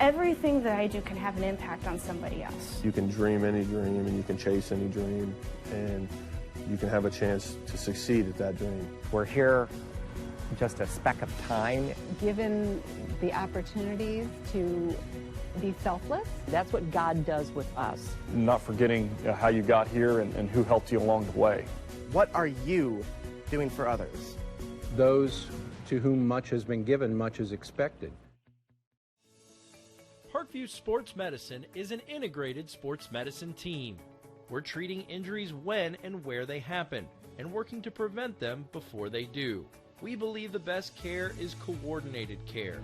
everything that I do can have an impact on somebody else. You can dream any dream and you can chase any dream, and you can have a chance to succeed at that dream. We're here just a speck of time. Given the opportunities to be selfless, That's what God does with us. Not forgetting how you got here and who helped you along the way. What are you doing for others? Those to whom much has been given, much is expected. Parkview Sports Medicine is an integrated sports medicine team. We're treating injuries when and where they happen and working to prevent them before they do. We believe the best care is coordinated care,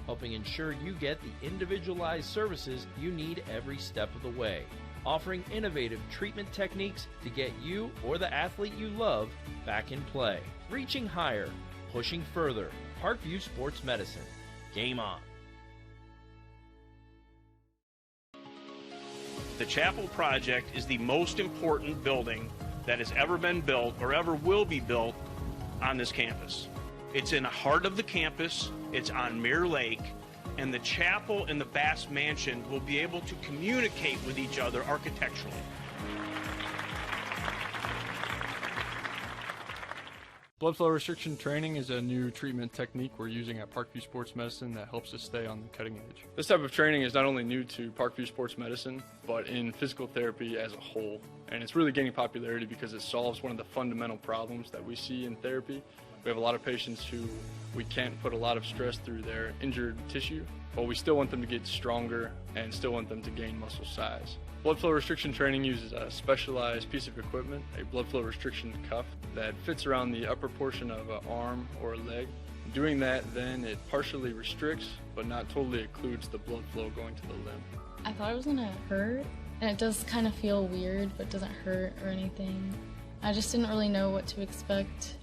helping ensure you get the individualized services you need every step of the way, offering innovative treatment techniques to get you or the athlete you love back in play. Reaching higher, pushing further. Parkview Sports Medicine. Game on. The Chapel Project is the most important building that has ever been built or ever will be built on this campus. It's in the heart of the campus, it's on Mirror Lake, and the chapel and the Bass Mansion will be able to communicate with each other architecturally. Blood flow restriction training is a new treatment technique we're using at Parkview Sports Medicine that helps us stay on the cutting edge. This type of training is not only new to Parkview Sports Medicine, but in physical therapy as a whole. And it's really gaining popularity because it solves one of the fundamental problems that we see in therapy. We have a lot of patients who we can't put a lot of stress through their injured tissue, but we still want them to get stronger and still want them to gain muscle size. Blood flow restriction training uses a specialized piece of equipment, a blood flow restriction cuff that fits around the upper portion of an arm or a leg. Doing that, then it partially restricts, but not totally occludes the blood flow going to the limb. I thought it was gonna hurt, and it does kind of feel weird, but doesn't hurt or anything. I just didn't really know what to expect.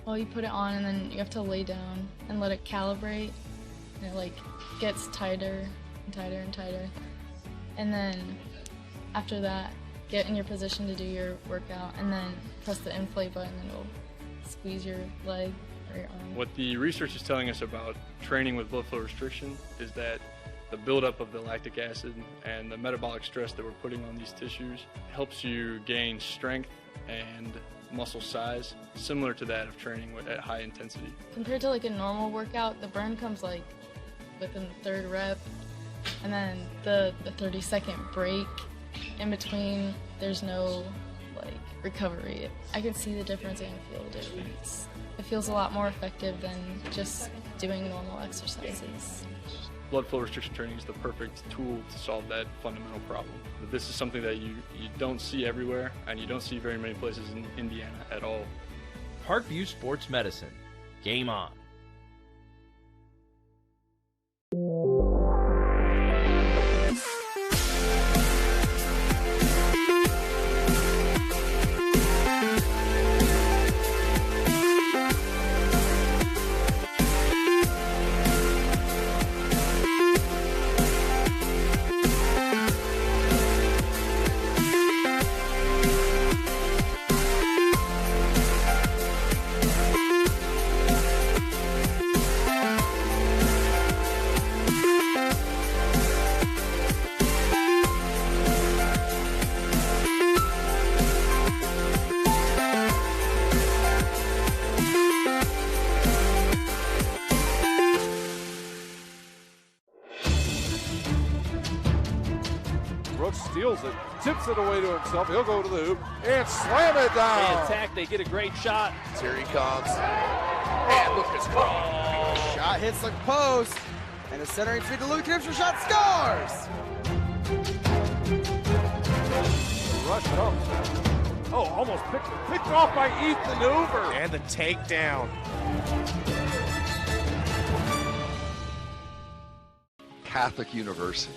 Well, you put it on and then you have to lay down and let it calibrate, and it like gets tighter and tighter and tighter. And then after that, get in your position to do your workout and then press the inflate button and it'll squeeze your leg or your arm. What the research is telling us about training with blood flow restriction is that the buildup of the lactic acid and the metabolic stress that we're putting on these tissues helps you gain strength and muscle size, similar to that of training at high intensity. Compared to like a normal workout, the burn comes like within the third rep, and then the 30-second break in between, there's no like recovery. I can see the difference and feel the difference. It feels a lot more effective than just doing normal exercises. Blood flow restriction training is the perfect tool to solve that fundamental problem. But this is something that you don't see everywhere, and you don't see very many places in Indiana at all. Parkview Sports Medicine. Game on. Steals it, tips it away to himself. He'll go to the hoop and slam it down. They attack, they get a great shot. Here he comes. And Lucas Craw. Shot hits the post. And the centering feed to Lucas for shot scores. The rush comes. Oh, almost picked off by Ethan Hoover. And the takedown. Catholic University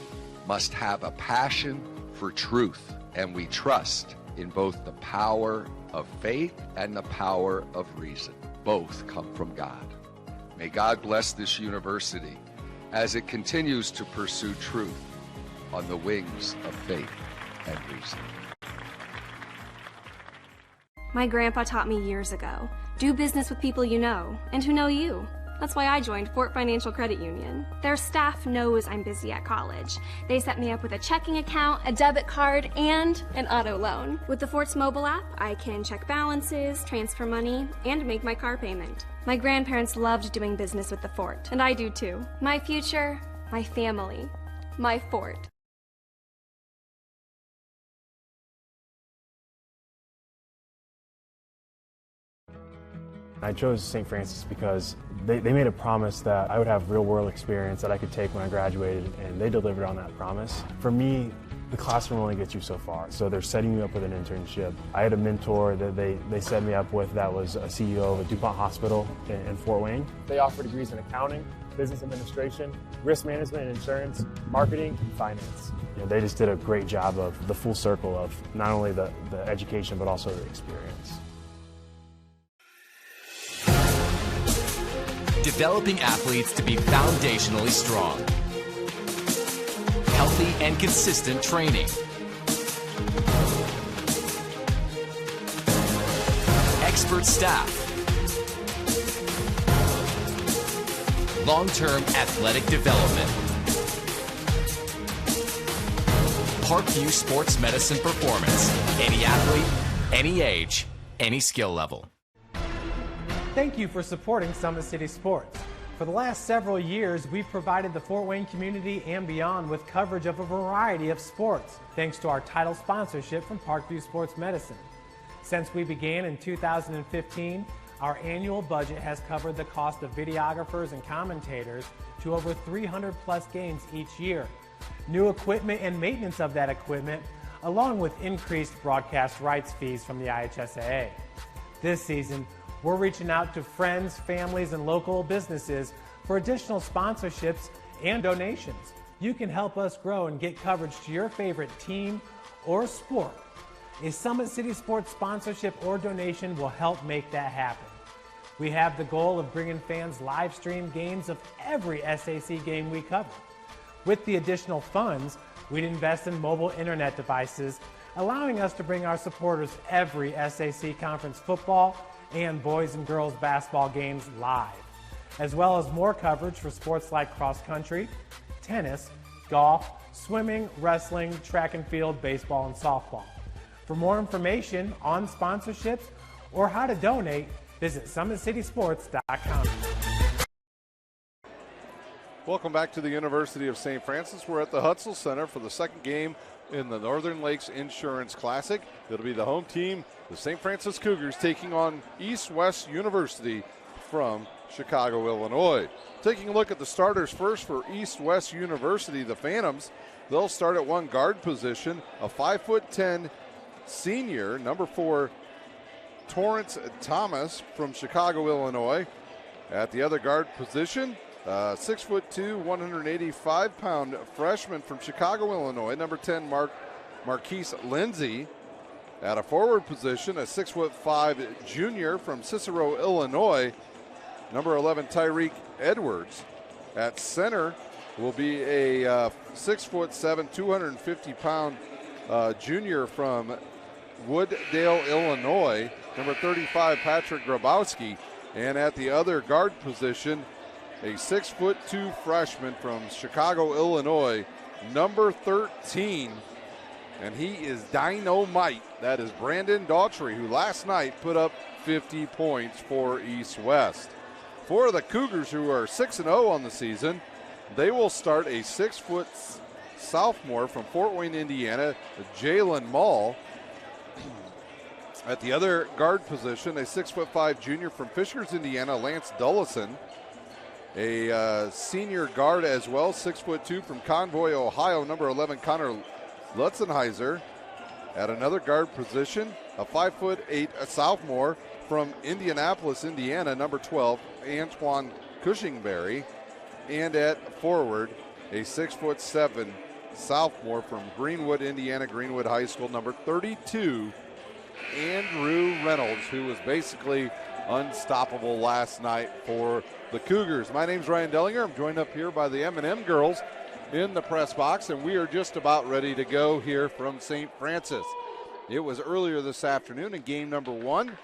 must have a passion for truth, and we trust in both the power of faith and the power of reason. Both come from God. May God bless this university as it continues to pursue truth on the wings of faith and reason. My grandpa taught me years ago, do business with people you know and who know you. That's why I joined Fort Financial Credit Union. Their staff knows I'm busy at college. They set me up with a checking account, a debit card, and an auto loan. With the Fort's mobile app, I can check balances, transfer money, and make my car payment. My grandparents loved doing business with the Fort, and I do too. My future, my family, my Fort. I chose St. Francis because they made a promise that I would have real-world experience that I could take when I graduated, and they delivered on that promise. For me, the classroom only gets you so far, so they're setting you up with an internship. I had a mentor that they set me up with that was a CEO of a DuPont hospital in Fort Wayne. They offer degrees in accounting, business administration, risk management and insurance, marketing, and finance. You know, they just did a great job of the full circle of not only the education but also the experience. Developing athletes to be foundationally strong. Healthy and consistent training. Expert staff. Long-term athletic development. Parkview Sports Medicine Performance. Any athlete, any age, any skill level. Thank you for supporting Summit City Sports. For the last several years, we've provided the Fort Wayne community and beyond with coverage of a variety of sports, thanks to our title sponsorship from Parkview Sports Medicine. Since we began in 2015, our annual budget has covered the cost of videographers and commentators to over 300 plus games each year. New equipment and maintenance of that equipment, along with increased broadcast rights fees from the IHSAA. This season, we're reaching out to friends, families, and local businesses for additional sponsorships and donations. You can help us grow and get coverage to your favorite team or sport. A Summit City Sports sponsorship or donation will help make that happen. We have the goal of bringing fans live stream games of every SAC game we cover. With the additional funds, we'd invest in mobile internet devices, allowing us to bring our supporters every SAC conference football and boys and girls basketball games live, as well as more coverage for sports like cross country, tennis, golf, swimming, wrestling, track and field, baseball, and softball. For more information on sponsorships or how to donate, visit summitcitysports.com. Welcome back to the University of St. Francis. We're at the Hutzel Center for the second game in the Northern Lakes Insurance Classic. It'll be the home team, the St. Francis Cougars, taking on East-West University from Chicago, Illinois. Taking a look at the starters first for East-West University, the Phantoms. They'll start at one guard position, a 5'10" senior, number 4, Torrance Thomas from Chicago, Illinois. At the other guard position, 6'2", 185-pound freshman from Chicago, Illinois, number 10, Marquise Lindsay. At a forward position, a 6'5" junior from Cicero, Illinois, number 11, Tyreek Edwards. At center will be a 6'7", 250-pound junior from Wooddale, Illinois, number 35, Patrick Grabowski. And at the other guard position, a 6'2" freshman from Chicago, Illinois, number 13, and he is dynamite. That is Brandon Daughtry, who last night put up 50 points for East-West. For the Cougars, who are 6-0 on the season, they will start a 6-foot sophomore from Fort Wayne, Indiana, Jalen Mall. At the other guard position, a 6'5" junior from Fishers, Indiana, Lance Dullison. A senior guard as well, 6'2" from Convoy, Ohio, number 11, Connor Lutzenheiser. At another guard position, a 5'8" sophomore from Indianapolis, Indiana, number 12, Antoine Cushingberry. And at forward, a 6'7" sophomore from Greenwood, Indiana, Greenwood High School, number 32, Andrew Reynolds, who was basically unstoppable last night for the Cougars. My name's Ryan Dellinger. I'm joined up here by the M&M girls in the press box, and we are just about ready to go here from St. Francis. It was earlier this afternoon in game number 1.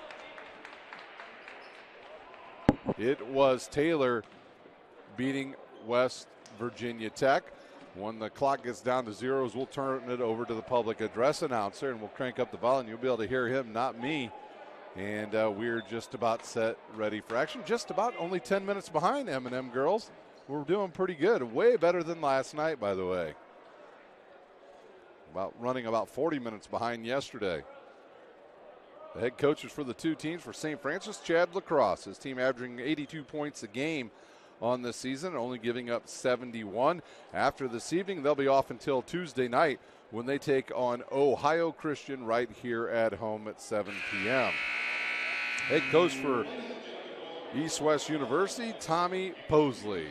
It was Taylor beating West Virginia Tech. When the clock gets down to zeros, we'll turn it over to the public address announcer, and we'll crank up the volume. You'll be able to hear him, not me. And we're just about set, ready for action. Just about, only 10 minutes behind M&M girls. We're doing pretty good. Way better than last night, by the way. Running about 40 minutes behind yesterday. The head coaches for the two teams for St. Francis, Chad Lacrosse. His team averaging 82 points a game on this season, only giving up 71. After this evening, they'll be off until Tuesday night when they take on Ohio Christian right here at home at 7 p.m. Head coach for East West University, Tommy Posley.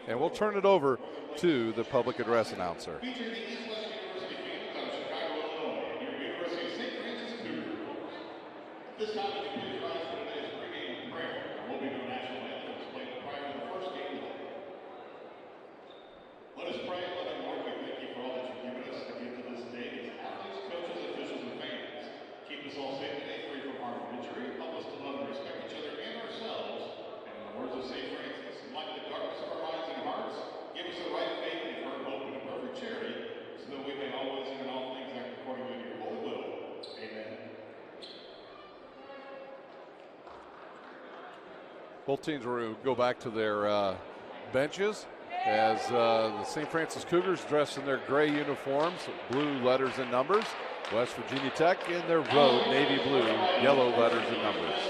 And we'll turn it over to the public address announcer. This time, if you please rise for today's pregame prayer. We'll be doing national anthems played prior to the first game. Let us pray. Let our Lord, we thank you for all that you've given us to give to this day as athletes, coaches, officials, and fans. Keep us all safe today, free from harm or injury. Help us to love and respect each other and ourselves. And in the words of St. Francis, light the darkness of our minds and hearts. Give us the right faith and firm hope and a perfect charity, so that we may always and in all things act according to your holy will. Amen. Both teams will go back to their benches as the St. Francis Cougars dressed in their gray uniforms, blue letters and numbers. West Virginia Tech in their road, navy blue, yellow letters and numbers.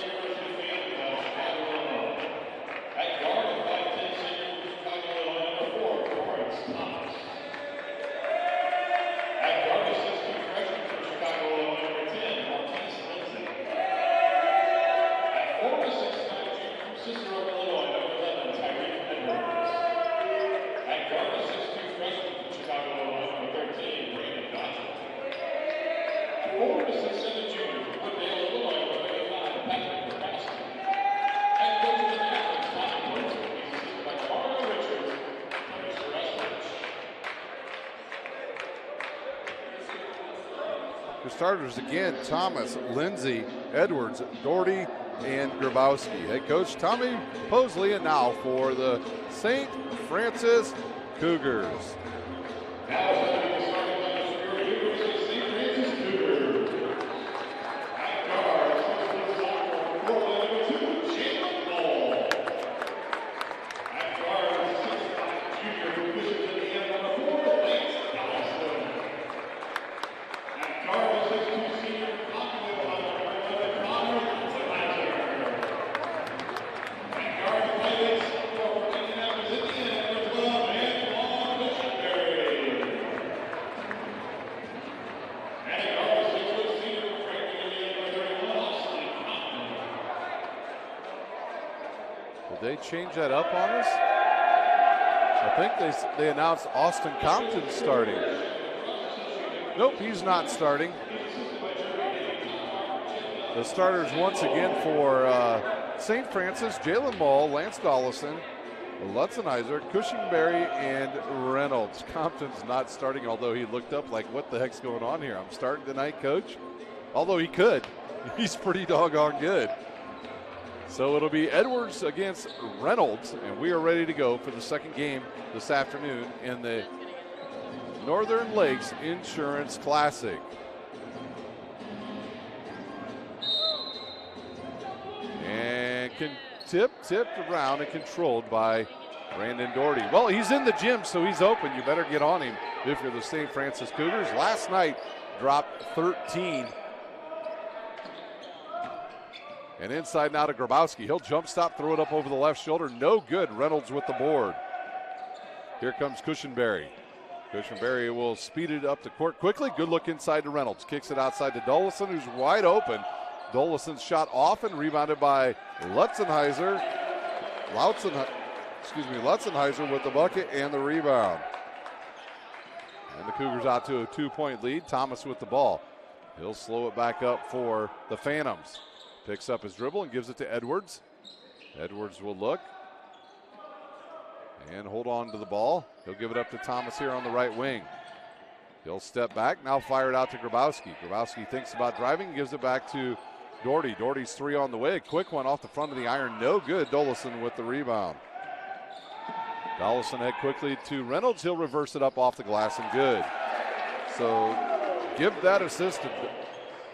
Starters again, Thomas, Lindsay, Edwards, Doherty, and Grabowski. Head coach Tommy Posley, and now for the St. Francis Cougars. Change that up on us? I think they announced Austin Compton starting. Nope, he's not starting. The starters once again for St. Francis, Jalen Mull, Lance Dollison, Lutzenheiser, Cushingberry, and Reynolds. Compton's not starting, although he looked up like, what the heck's going on here? I'm starting tonight, coach? Although he could. He's pretty doggone good. So it'll be Edwards against Reynolds, and we are ready to go for the second game this afternoon in the Northern Lakes Insurance Classic. And tipped around and controlled by Brandon Doherty. Well, he's in the gym, so he's open. You better get on him if you're the St. Francis Cougars. Last night dropped 13. And inside now to Grabowski. He'll jump stop, throw it up over the left shoulder. No good. Reynolds with the board. Here comes Cushionberry. Cushionberry will speed it up the court quickly. Good look inside to Reynolds. Kicks it outside to Dollison, who's wide open. Dollison's shot off and rebounded by Lutzenheiser. Lutzenheiser with the bucket and the rebound. And the Cougars out to a 2-point lead. Thomas with the ball. He'll slow it back up for the Phantoms. Picks up his dribble and gives it to Edwards. Edwards will look and hold on to the ball. He'll give it up to Thomas here on the right wing. He'll step back, now fire it out to Grabowski. Grabowski thinks about driving, gives it back to Doherty. Doherty's three on the way. A quick one off the front of the iron. No good. Dolison with the rebound. Dollison head quickly to Reynolds. He'll reverse it up off the glass and good. So give that assist to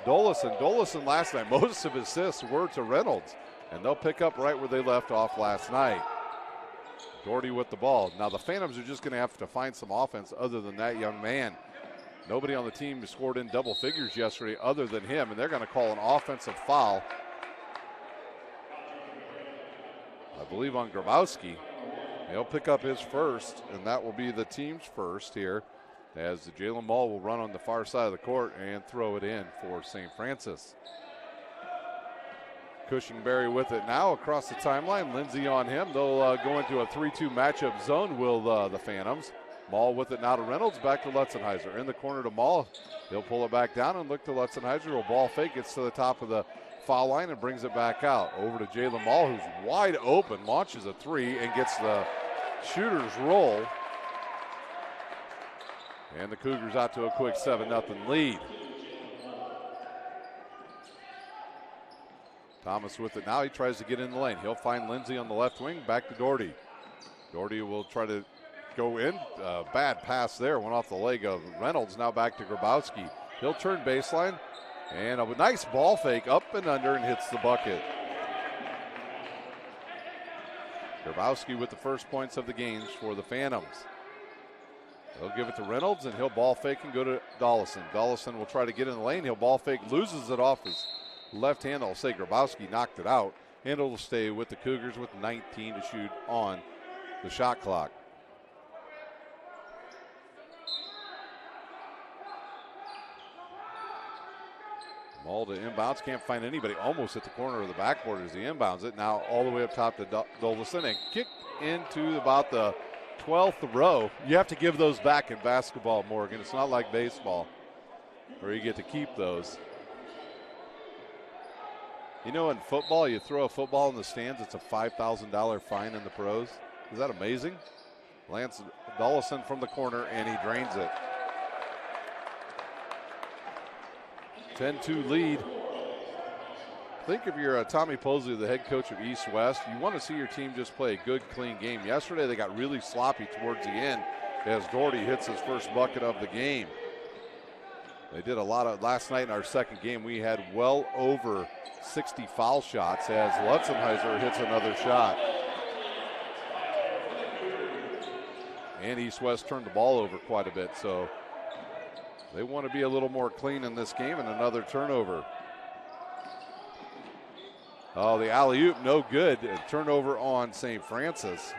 Dolison. Dolison last night, most of his assists were to Reynolds. And they'll pick up right where they left off last night. Doherty with the ball. Now the Phantoms are just going to have to find some offense other than that young man. Nobody on the team scored in double figures yesterday other than him, and they're going to call an offensive foul, I believe, on Grabowski. He'll pick up his first, and that will be the team's first here, as Jalen Ball will run on the far side of the court and throw it in for St. Francis. Cushingberry with it now across the timeline. Lindsay on him. They'll go into a 3-2 matchup zone, will the Phantoms. Maul with it now to Reynolds, back to Lutzenheiser. In the corner to Maul. He'll pull it back down and look to Lutzenheiser. A ball fake, gets to the top of the foul line and brings it back out. Over to Jalen Maul, who's wide open, launches a three and gets the shooter's roll. And the Cougars out to a quick 7-0 lead. Thomas with it now. He tries to get in the lane. He'll find Lindsay on the left wing. Back to Doherty. Doherty will try to go in. Bad pass there. Went off the leg of Reynolds. Now back to Grabowski. He'll turn baseline. And a nice ball fake up and under and hits the bucket. Grabowski with the first points of the games for the Phantoms. They'll give it to Reynolds, and he'll ball fake and go to Dollison. Dollison will try to get in the lane. He'll ball fake, loses it off his left hand. I'll say Grabowski knocked it out, and it'll stay with the Cougars with 19 to shoot on the shot clock. Maul to inbounds, can't find anybody. Almost at the corner of the backboard as he inbounds it. Now all the way up top to Dollison and kicked into about the 12th row. You have to give those back in basketball, Morgan. It's not like baseball where you get to keep those. You know, in football, you throw a football in the stands, it's a $5,000 fine in the pros. Is that amazing? Lance Dollison from the corner, and he drains it. 10-2 lead. Think if you're Tommy Posley, the head coach of East West, you want to see your team just play a good, clean game. Yesterday they got really sloppy towards the end as Doherty hits his first bucket of the game. They did a lot of, last night in our second game, we had well over 60 foul shots as Lutzenheiser hits another shot. And East West turned the ball over quite a bit, so they want to be a little more clean in this game, and another turnover. Oh, the alley-oop, no good. A turnover on St. Francis.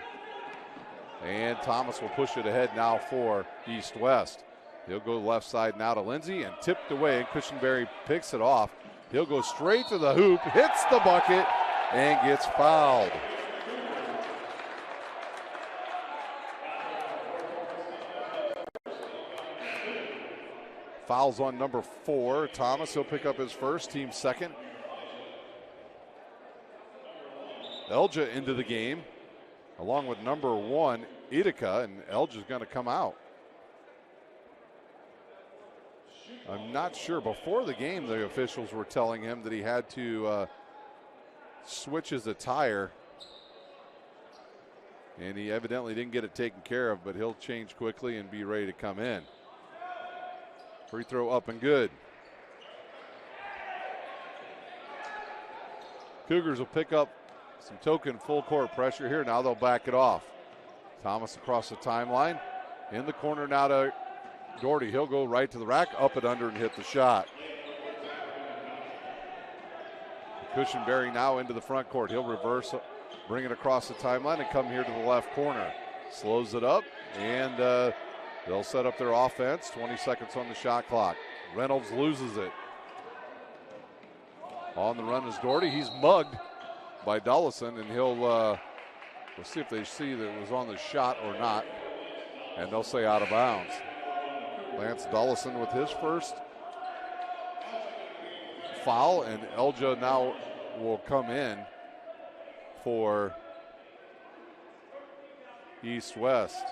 And Thomas will push it ahead now for East West. He'll go left side now to Lindsay and tipped away, and Cushionberry picks it off. He'll go straight to the hoop, hits the bucket, and gets fouled. Fouls on number 4, Thomas. He'll pick up his first, team second. Elja into the game, along with number 1, Idika, and Elja's going to come out. I'm not sure. Before the game, the officials were telling him that he had to switch his attire, and he evidently didn't get it taken care of, but he'll change quickly and be ready to come in. Free throw up and good. Cougars will pick up some token full court pressure here. Now they'll back it off. Thomas across the timeline. In the corner now to Doherty. He'll go right to the rack, up and under, and hit the shot. Cushionberry now into the front court. He'll reverse, bring it across the timeline, and come here to the left corner. Slows it up, and they'll set up their offense. 20 seconds on the shot clock. Reynolds loses it. On the run is Doherty. He's mugged by Dollison, and he'll, we'll see if they see that it was on the shot or not, and they'll say out of bounds. Lance Dollison with his first foul, and Elja now will come in for East West.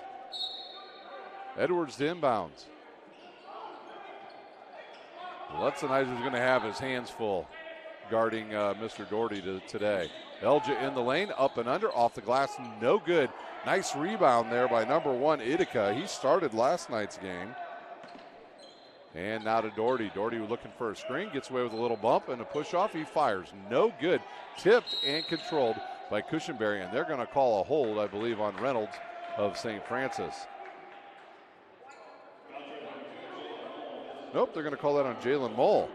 Edwards to inbounds. Lutzenheiser's going to have his hands full. guarding Mr. Doherty today. Elja in the lane, up and under, off the glass, no good. Nice rebound there by number 1, Itica. He started last night's game. And now to Doherty. Doherty looking for a screen, gets away with a little bump and a push off. He fires, no good. Tipped and controlled by Cushenberry, and they're going to call a hold, I believe, on Reynolds of St. Francis. Nope, they're going to call that on Jalen Mull.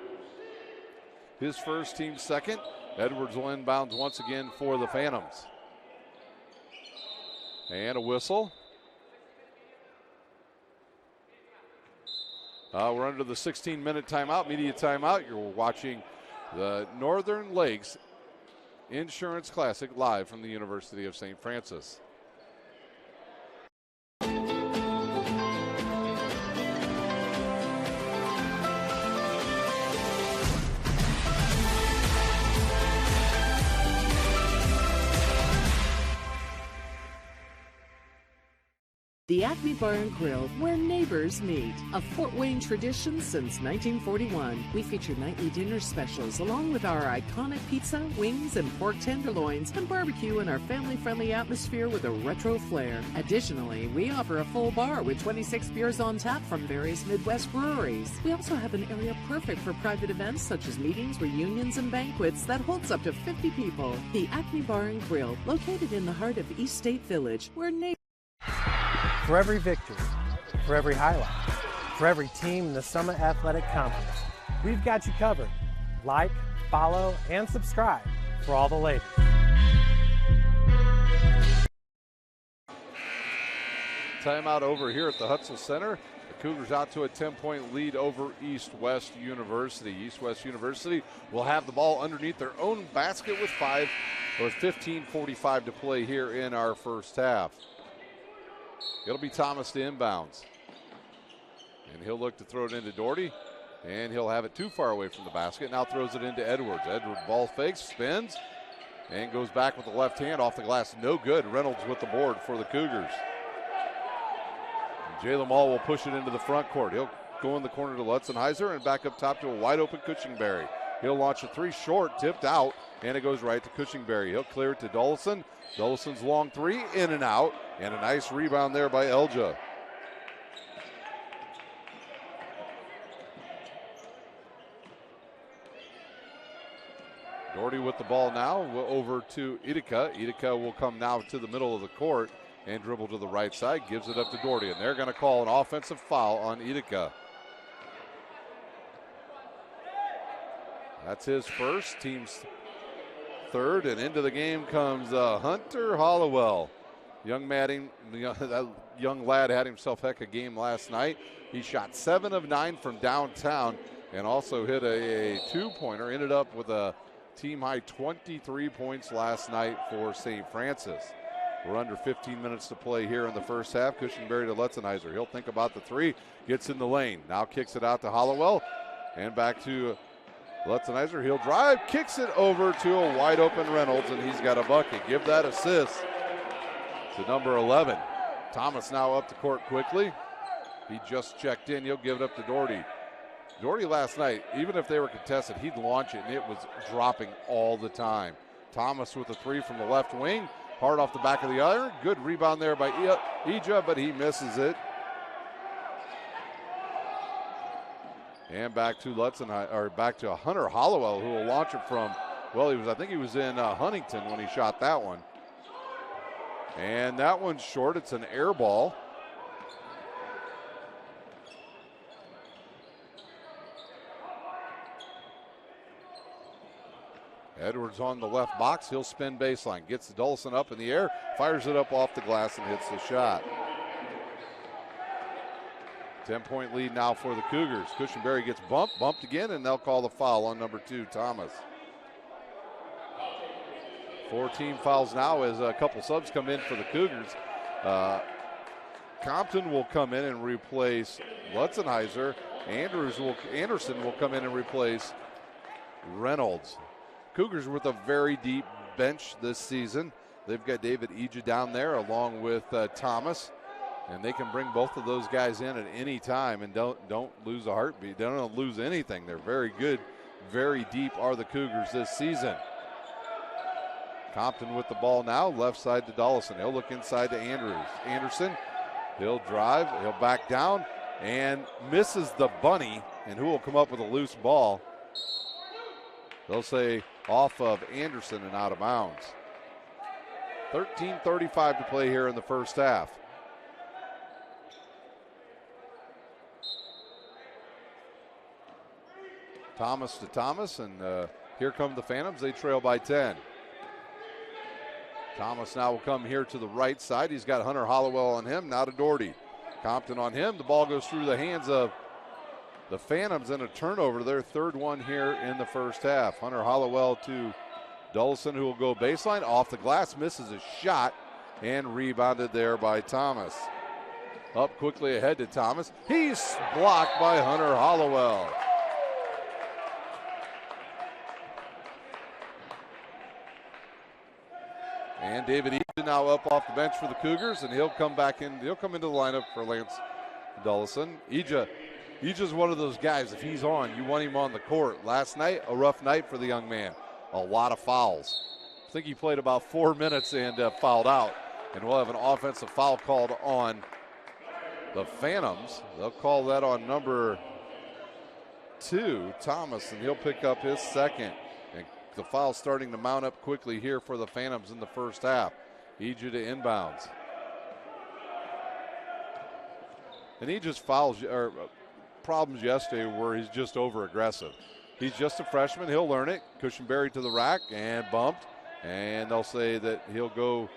His first, team second. Edwards will inbounds once again for the Phantoms. And a whistle. We're under the 16-minute timeout, media timeout. You're watching the Northern Lakes Insurance Classic live from the University of St. Francis. The Acme Bar and Grill, where neighbors meet. A Fort Wayne tradition since 1941. We feature nightly dinner specials along with our iconic pizza, wings, and pork tenderloins, and barbecue in our family-friendly atmosphere with a retro flair. Additionally, we offer a full bar with 26 beers on tap from various Midwest breweries. We also have an area perfect for private events such as meetings, reunions, and banquets that holds up to 50 people. The Acme Bar and Grill, located in the heart of East State Village, where neighbors... For every victory, for every highlight, for every team in the Summit Athletic Conference, we've got you covered. Like, follow, and subscribe for all the latest. Timeout over here at the Hutzel Center. The Cougars out to a 10-point lead over East-West University. East-West University will have the ball underneath their own basket with 15:45 to play here in our first half. It'll be Thomas to inbounds. And he'll look to throw it into Doherty. And he'll have it too far away from the basket. Now throws it into Edwards. Edwards ball fakes, spins, and goes back with the left hand off the glass. No good. Reynolds with the board for the Cougars. Jalen Mull will push it into the front court. He'll go in the corner to Lutzenheiser and back up top to a wide open Cushenberry. He'll launch a three short, tipped out, and it goes right to Cushenberry. He'll clear it to Dullison. Dullison's long three, in and out, and a nice rebound there by Elja. Doherty with the ball now over to Itica. Itica will come now to the middle of the court and dribble to the right side, gives it up to Doherty, and they're going to call an offensive foul on Itica. That's his first, team's third, and into the game comes Hunter Hollowell. That young lad had himself heck a game last night. He shot 7 of 9 from downtown and also hit a two-pointer. Ended up with a team-high 23 points last night for St. Francis. We're under 15 minutes to play here in the first half. Cushenberry to Lutzenheiser. He'll think about the three, gets in the lane. Now kicks it out to Hollowell and back to Lutzenheiser. He'll drive, kicks it over to a wide open Reynolds, and he's got a bucket. Give that assist to number 11. Thomas now up the court quickly. He just checked in. He'll give it up to Doherty. Doherty last night, even if they were contested, he'd launch it, and it was dropping all the time. Thomas with a three from the left wing. Hard off the back of the iron. Good rebound there by Ija, but he misses it. And back to back to Hunter Hollowell, who will launch it from, well, I think he was in Huntington when he shot that one. And that one's short. It's an air ball. Edwards on the left box. He'll spin baseline. Gets the Dullison up in the air. Fires it up off the glass and hits the shot. 10-point lead now for the Cougars. Cushenberry gets bumped again, and they'll call the foul on number 2, Thomas. 4 team fouls now as a couple subs come in for the Cougars. Compton will come in and replace Lutzenheiser. Anderson will come in and replace Reynolds. Cougars with a very deep bench this season. They've got David Ija down there along with Thomas, and they can bring both of those guys in at any time and don't lose a heartbeat. They don't lose anything. They're very good very deep are the Cougars this season. Compton with the ball now, left side to Dollison. He'll look inside to Anderson. He'll drive, he'll back down, and misses the bunny. And who will come up with a loose ball? They'll say off of Anderson and out of bounds. 13:35 to play here in the first half. Thomas to Thomas, and here come the Phantoms. They trail by 10. Thomas now will come here to the right side. He's got Hunter Hollowell on him, now to Doherty. Compton on him. The ball goes through the hands of the Phantoms and a turnover, their third one here in the first half. Hunter Hollowell to Dullison, who will go baseline. Off the glass, misses a shot, and rebounded there by Thomas. Up quickly ahead to Thomas. He's blocked by Hunter Hollowell. And David Eaton now up off the bench for the Cougars, and he'll come back in. He'll come into the lineup for Lance Dullison. Eja's one of those guys, if he's on, you want him on the court. Last night, a rough night for the young man. A lot of fouls. I think he played about 4 minutes and fouled out. And we'll have an offensive foul called on the Phantoms. They'll call that on number 2, Thomas, and he'll pick up his second. And the foul starting to mount up quickly here for the Phantoms in the first half. Eja to inbounds. And he just fouls, or problems yesterday where he's just over aggressive. He's just a freshman, he'll learn it. Cushenberry to the rack and bumped, and they'll say that he'll go,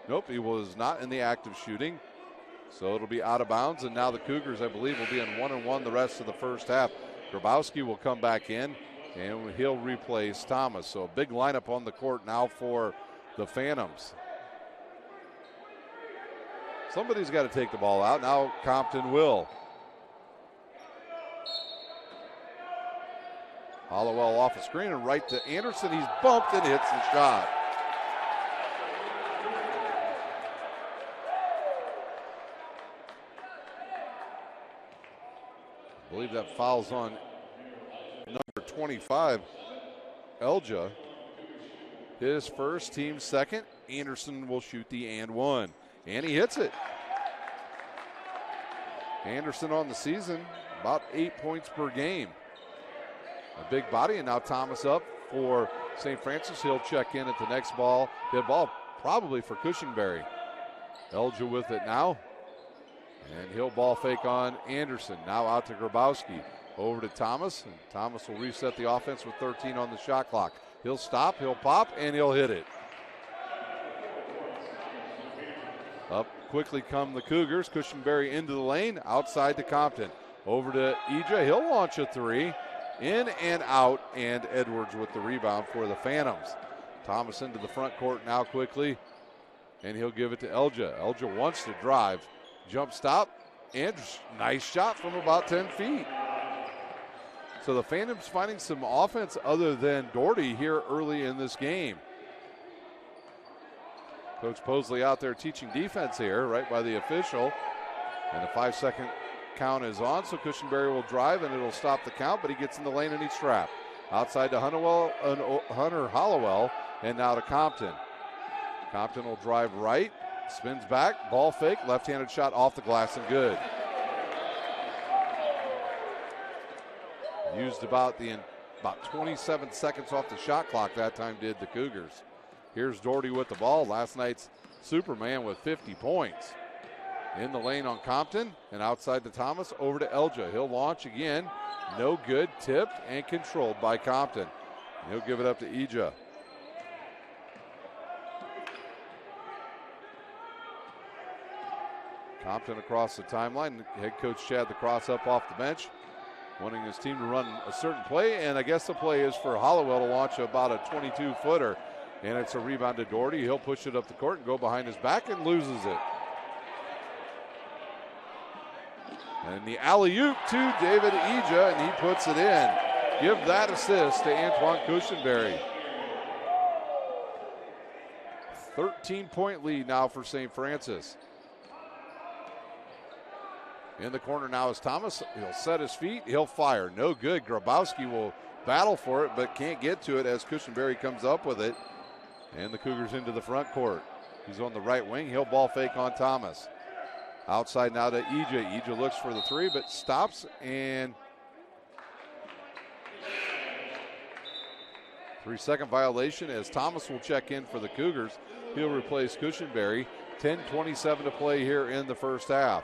nope, he was not in the act of shooting. So it'll be out of bounds, and now the Cougars, I believe, will be in 1-1 the rest of the first half. Grabowski will come back in, and he'll replace Thomas. So a big lineup on the court now for the Phantoms. Somebody's got to take the ball out. Now Compton will. Hollowell off the screen and right to Anderson. He's bumped and hits the shot. I believe that foul's on number 25, Elja. His first, team second. Anderson will shoot the and one. And he hits it. Anderson on the season, about 8 points per game. A big body, and now Thomas up for St. Francis. He'll check in at the next ball. The ball probably for Cushenberry. Elja with it now. And he'll ball fake on Anderson. Now out to Grabowski. Over to Thomas. And Thomas will reset the offense with 13 on the shot clock. He'll stop, he'll pop, and he'll hit it. Up quickly come the Cougars. Cushenberry into the lane. Outside to Compton. Over to Eja. He'll launch a three. In and out, and Edwards with the rebound for the Phantoms. Thomas into the front court now quickly, and he'll give it to Elja. Elja wants to drive. Jump stop, and nice shot from about 10 feet. So the Phantoms finding some offense other than Doherty here early in this game. Coach Posley out there teaching defense here, right by the official. And the 5-second count is on, so Cushenberry will drive, and it'll stop the count, but he gets in the lane and he's trapped. Outside to Hunter Hollowell, and now to Compton. Compton will drive right, spins back, ball fake, left-handed shot off the glass and good. Used about 27 seconds off the shot clock that time did the Cougars. Here's Doherty with the ball, last night's Superman with 50 points. In the lane on Compton, and outside to Thomas, over to Elja. He'll launch again, no good, tipped and controlled by Compton. He'll give it up to Eja. Compton across the timeline. Head coach Chad the Cross up off the bench, wanting his team to run a certain play, and I guess the play is for Hollowell to launch about a 22-footer, and it's a rebound to Doherty. He'll push it up the court and go behind his back and loses it. And the alley-oop to David Eja, and he puts it in. Give that assist to Antoine Cushenberry. 13-point lead now for St. Francis. In the corner now is Thomas. He'll set his feet. He'll fire. No good. Grabowski will battle for it, but can't get to it as Cushenberry comes up with it. And the Cougars into the front court. He's on the right wing. He'll ball fake on Thomas. Outside now to EJ. EJ looks for the three, but stops, and 3-second violation as Thomas will check in for the Cougars. He'll replace Cushenberry. 10:27 to play here in the first half.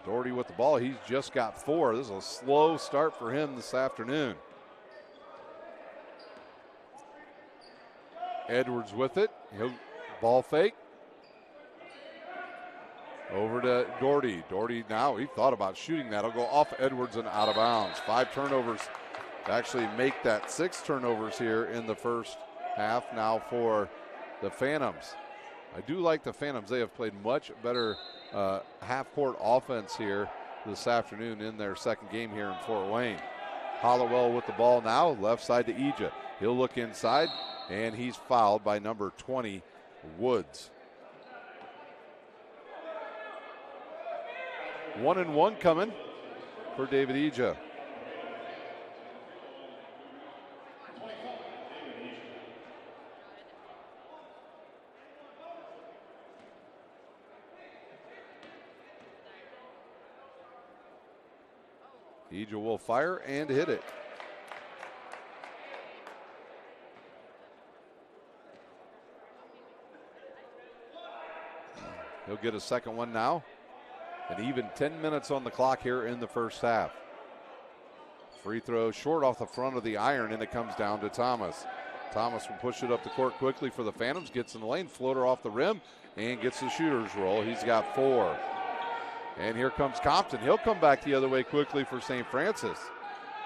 Doherty with the ball. He's just got 4. This is a slow start for him this afternoon. Edwards with it. He'll ball fake. Over to Doherty. Doherty now, he thought about shooting that. It'll go off Edwards and out of bounds. 5 turnovers to actually make that 6 turnovers here in the first half now for the Phantoms. I do like the Phantoms. They have played much better half-court offense here this afternoon in their second game here in Fort Wayne. Hollowell with the ball now, left side to Ija. He'll look inside, and he's fouled by number 20, Woods. 1-1 coming for David Ija. Ija will fire and hit it. He'll get a second one now. And even 10 minutes on the clock here in the first half. Free throw short off the front of the iron, and it comes down to Thomas. Thomas will push it up the court quickly for the Phantoms. Gets in the lane, floater off the rim, and gets the shooter's roll. He's got 4. And here comes Compton. He'll come back the other way quickly for St. Francis.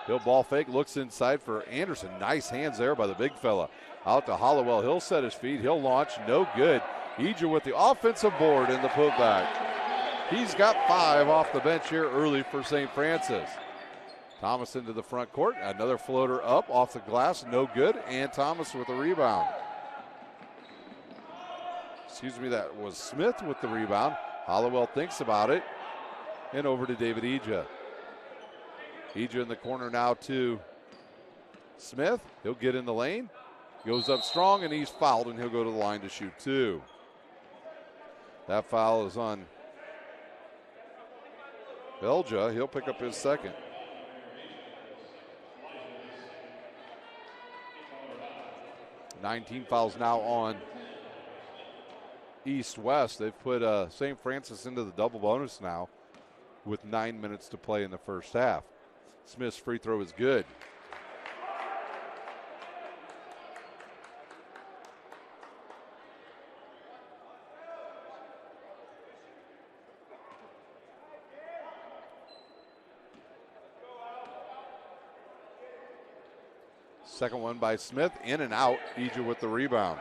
He'll ball fake, looks inside for Anderson. Nice hands there by the big fella. Out to Hollowell. He'll set his feet. He'll launch. No good. Ija with the offensive board in the putback. He's got 5 off the bench here early for St. Francis. Thomas into the front court. Another floater up off the glass. No good. And Thomas with a rebound. Excuse me, that was Smith with the rebound. Hollowell thinks about it. And over to David Ija. Ija in the corner now to Smith. He'll get in the lane. Goes up strong, and he's fouled, and he'll go to the line to shoot 2. That foul is on Belja. He'll pick up his second. (19) fouls now on East-West. They've put St. Francis into the double bonus now with 9 minutes to play in the first half. Smith's free throw is good. Second one by Smith, in and out. Ija with the rebound.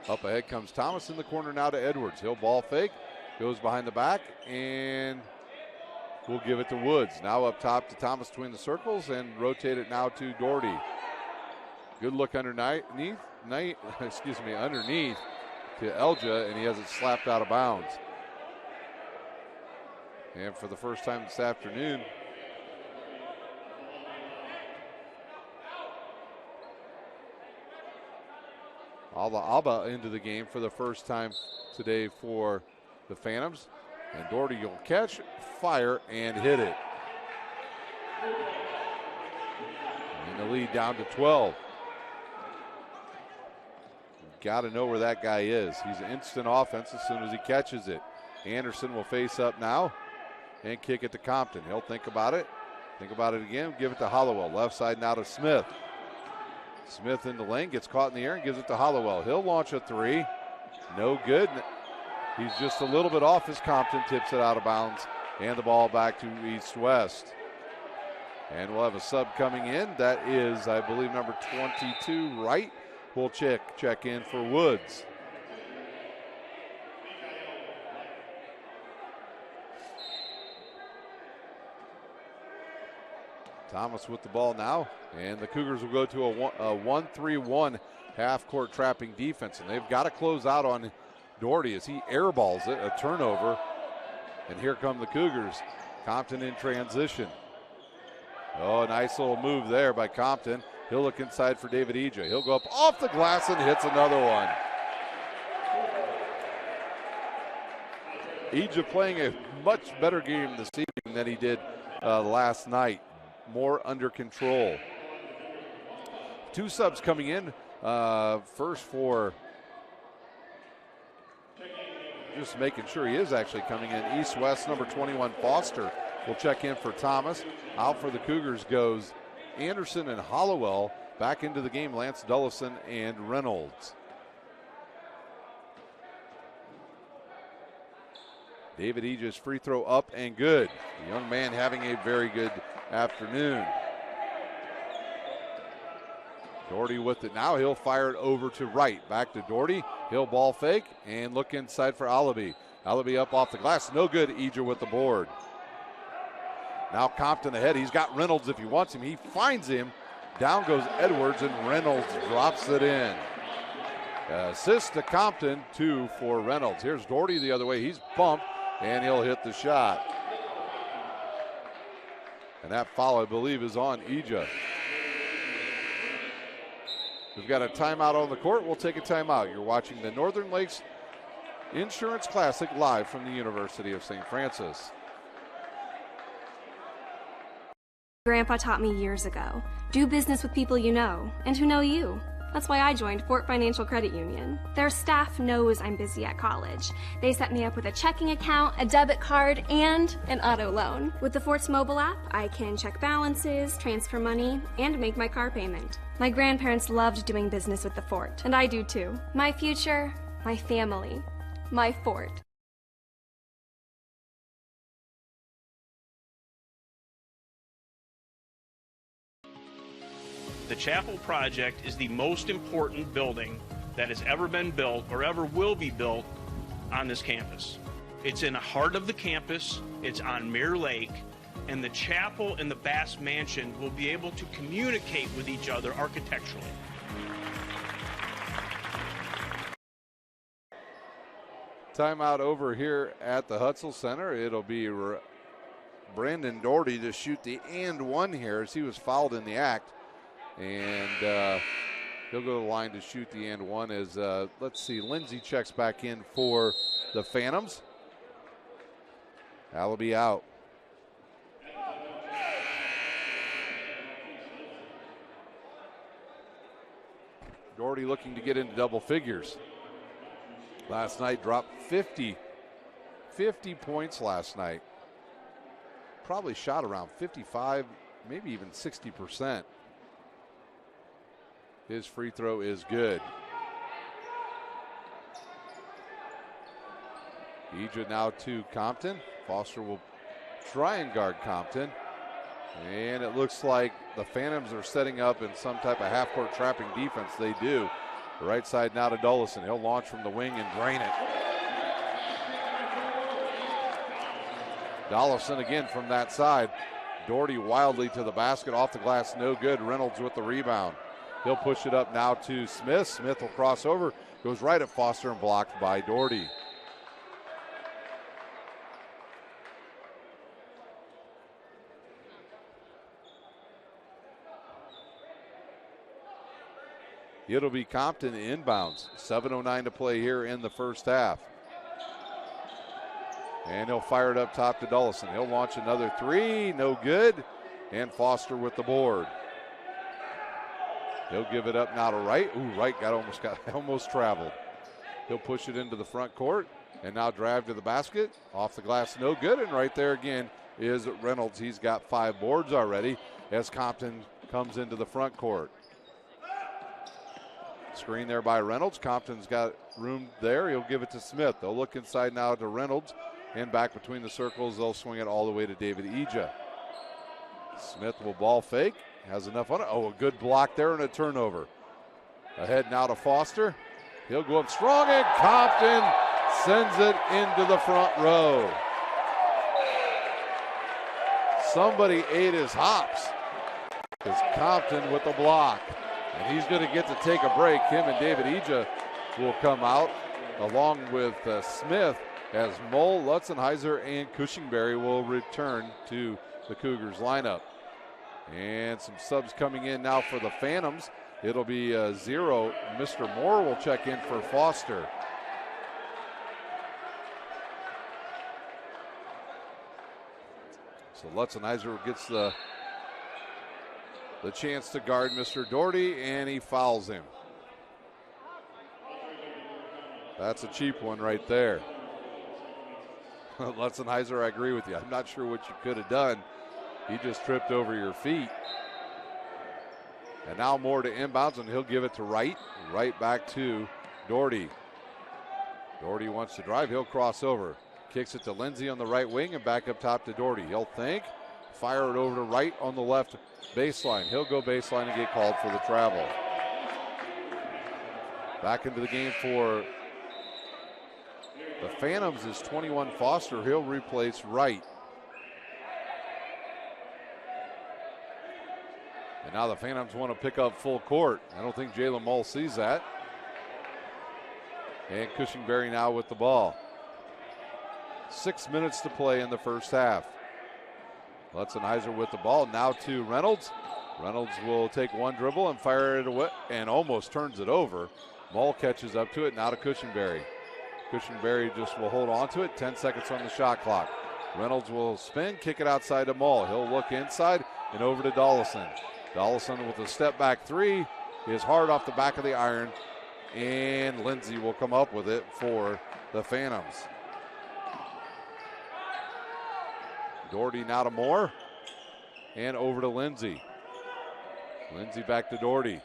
Up ahead comes Thomas in the corner now to Edwards. He'll ball fake, goes behind the back, and we'll give it to Woods. Now up top to Thomas between the circles, and rotate it now to Doherty. Good look underneath to Elja, and he has it slapped out of bounds. And for the first time this afternoon, Alba into the game for the first time today for the Phantoms. And Doherty will catch, fire, and hit it. And the lead down to 12. Got to know where that guy is. He's instant offense as soon as he catches it. Anderson will face up now and kick it to Compton. He'll think about it again, give it to Hollowell. Left side now to Smith. Smith in the lane, gets caught in the air and gives it to Hollowell. He'll launch a 3. No good. He's just a little bit off as Compton tips it out of bounds. And the ball back to East-West. And we'll have a sub coming in. That is, I believe, number 22, Wright. We'll check in for Woods. Thomas with the ball now, and the Cougars will go to a 1-3-1 half-court trapping defense, and they've got to close out on Doherty as he airballs it, a turnover, and here come the Cougars. Compton in transition. Oh, a nice little move there by Compton. He'll look inside for David Eja. He'll go up off the glass and hits another one. Eja playing a much better game this evening than he did last night. More under control. Two subs coming in. First for just making sure he is actually coming in. East-West, number 21, Foster will check in for Thomas. Out for the Cougars goes Anderson and Hollowell. Back into the game, Lance Dullison and Reynolds. David Eja's free throw up and good. The young man having a very good afternoon. Doherty with it now. He'll fire it over to right. Back to Doherty. He'll ball fake and look inside for Alabi. Alabi up off the glass. No good. Eja with the board. Now Compton ahead. He's got Reynolds if he wants him. He finds him. Down goes Edwards, and Reynolds drops it in. Assist to Compton, 2 for Reynolds. Here's Doherty the other way. He's bumped, and he'll hit the shot. And that foul, I believe, is on Eja. We've got a timeout on the court. We'll take a timeout. You're watching the Northern Lakes Insurance Classic live from the University of St. Francis. Grandpa taught me years ago, do business with people you know and who know you. That's why I joined Fort Financial Credit Union. Their staff knows I'm busy at college. They set me up with a checking account, a debit card, and an auto loan. With the Fort's mobile app, I can check balances, transfer money, and make my car payment. My grandparents loved doing business with the Fort, and I do too. My future, my family, my Fort. The Chapel project is the most important building that has ever been built or ever will be built on this campus. It's in the heart of the campus, it's on Mirror Lake, and the chapel and the Bass Mansion will be able to communicate with each other architecturally. Timeout over here at the Hutzel Center. It'll be Brandon Doherty to shoot the and one here as he was fouled in the act. And he'll go to the line to shoot the and one as, let's see, Lindsay checks back in for the Phantoms. Alabi out. Doherty looking to get into double figures. Last night dropped 50 points last night. Probably shot around 55, maybe even 60%. His free throw is good. Eja now to Compton. Foster will try and guard Compton. And it looks like the Phantoms are setting up in some type of half-court trapping defense. They do. The right side now to Dullison. He'll launch from the wing and drain it. Dullison again from that side. Doherty wildly to the basket. Off the glass, no good. Reynolds with the rebound. He'll push it up now to Smith. Smith will cross over. Goes right at Foster and blocked by Doherty. It'll be Compton inbounds. 7:09 to play here in the first half. And he'll fire it up top to Dullison. He'll launch another three. No good. And Foster with the board. He'll give it up now to Wright. Ooh, Wright almost traveled. He'll push it into the front court and now drive to the basket. Off the glass, no good. And right there again is Reynolds. He's got 5 boards already as Compton comes into the front court. Screen there by Reynolds. Compton's got room there. He'll give it to Smith. They'll look inside now to Reynolds. And back between the circles, they'll swing it all the way to David Eja. Smith will ball fake. Has enough on it. Oh, a good block there and a turnover. Ahead now to Foster. He'll go up strong, and Compton sends it into the front row. Somebody ate his hops. is Compton with the block. And he's going to get to take a break. Him and David Eja will come out along with Smith, as Mole, Lutzenheiser, and Cushingberry will return to the Cougars lineup. And some subs coming in now for the Phantoms. It'll be 0. Mr. Moore will check in for Foster. So Lutzenheiser gets the chance to guard Mr. Doherty, and he fouls him. That's a cheap one right there. Lutzenheiser, I agree with you. I'm not sure what you could have done. He just tripped over your feet. And now Moore to inbounds, and he'll give it to Wright. Right back to Doherty. Doherty wants to drive. He'll cross over. Kicks it to Lindsey on the right wing and back up top to Doherty. He'll think. Fire it over to Wright on the left baseline. He'll go baseline and get called for the travel. Back into the game for the Phantoms is 21 Foster. He'll replace Wright. And now the Phantoms want to pick up full court. I don't think Jalen Mull sees that. And Cushingberry now with the ball. 6 minutes to play in the first half. Lutzenheiser with the ball. Now to Reynolds. Reynolds will take one dribble and fire it away and almost turns it over. Mull catches up to it. Now to Cushingberry. Cushingberry just will hold on to it. 10 seconds on the shot clock. Reynolds will spin, kick it outside to Mull. He'll look inside and over to Dollison. Dollison with a step back three is hard off the back of the iron, and Lindsey will come up with it for the Phantoms. Doherty now to Moore, and over to Lindsey. Lindsey back to Doherty.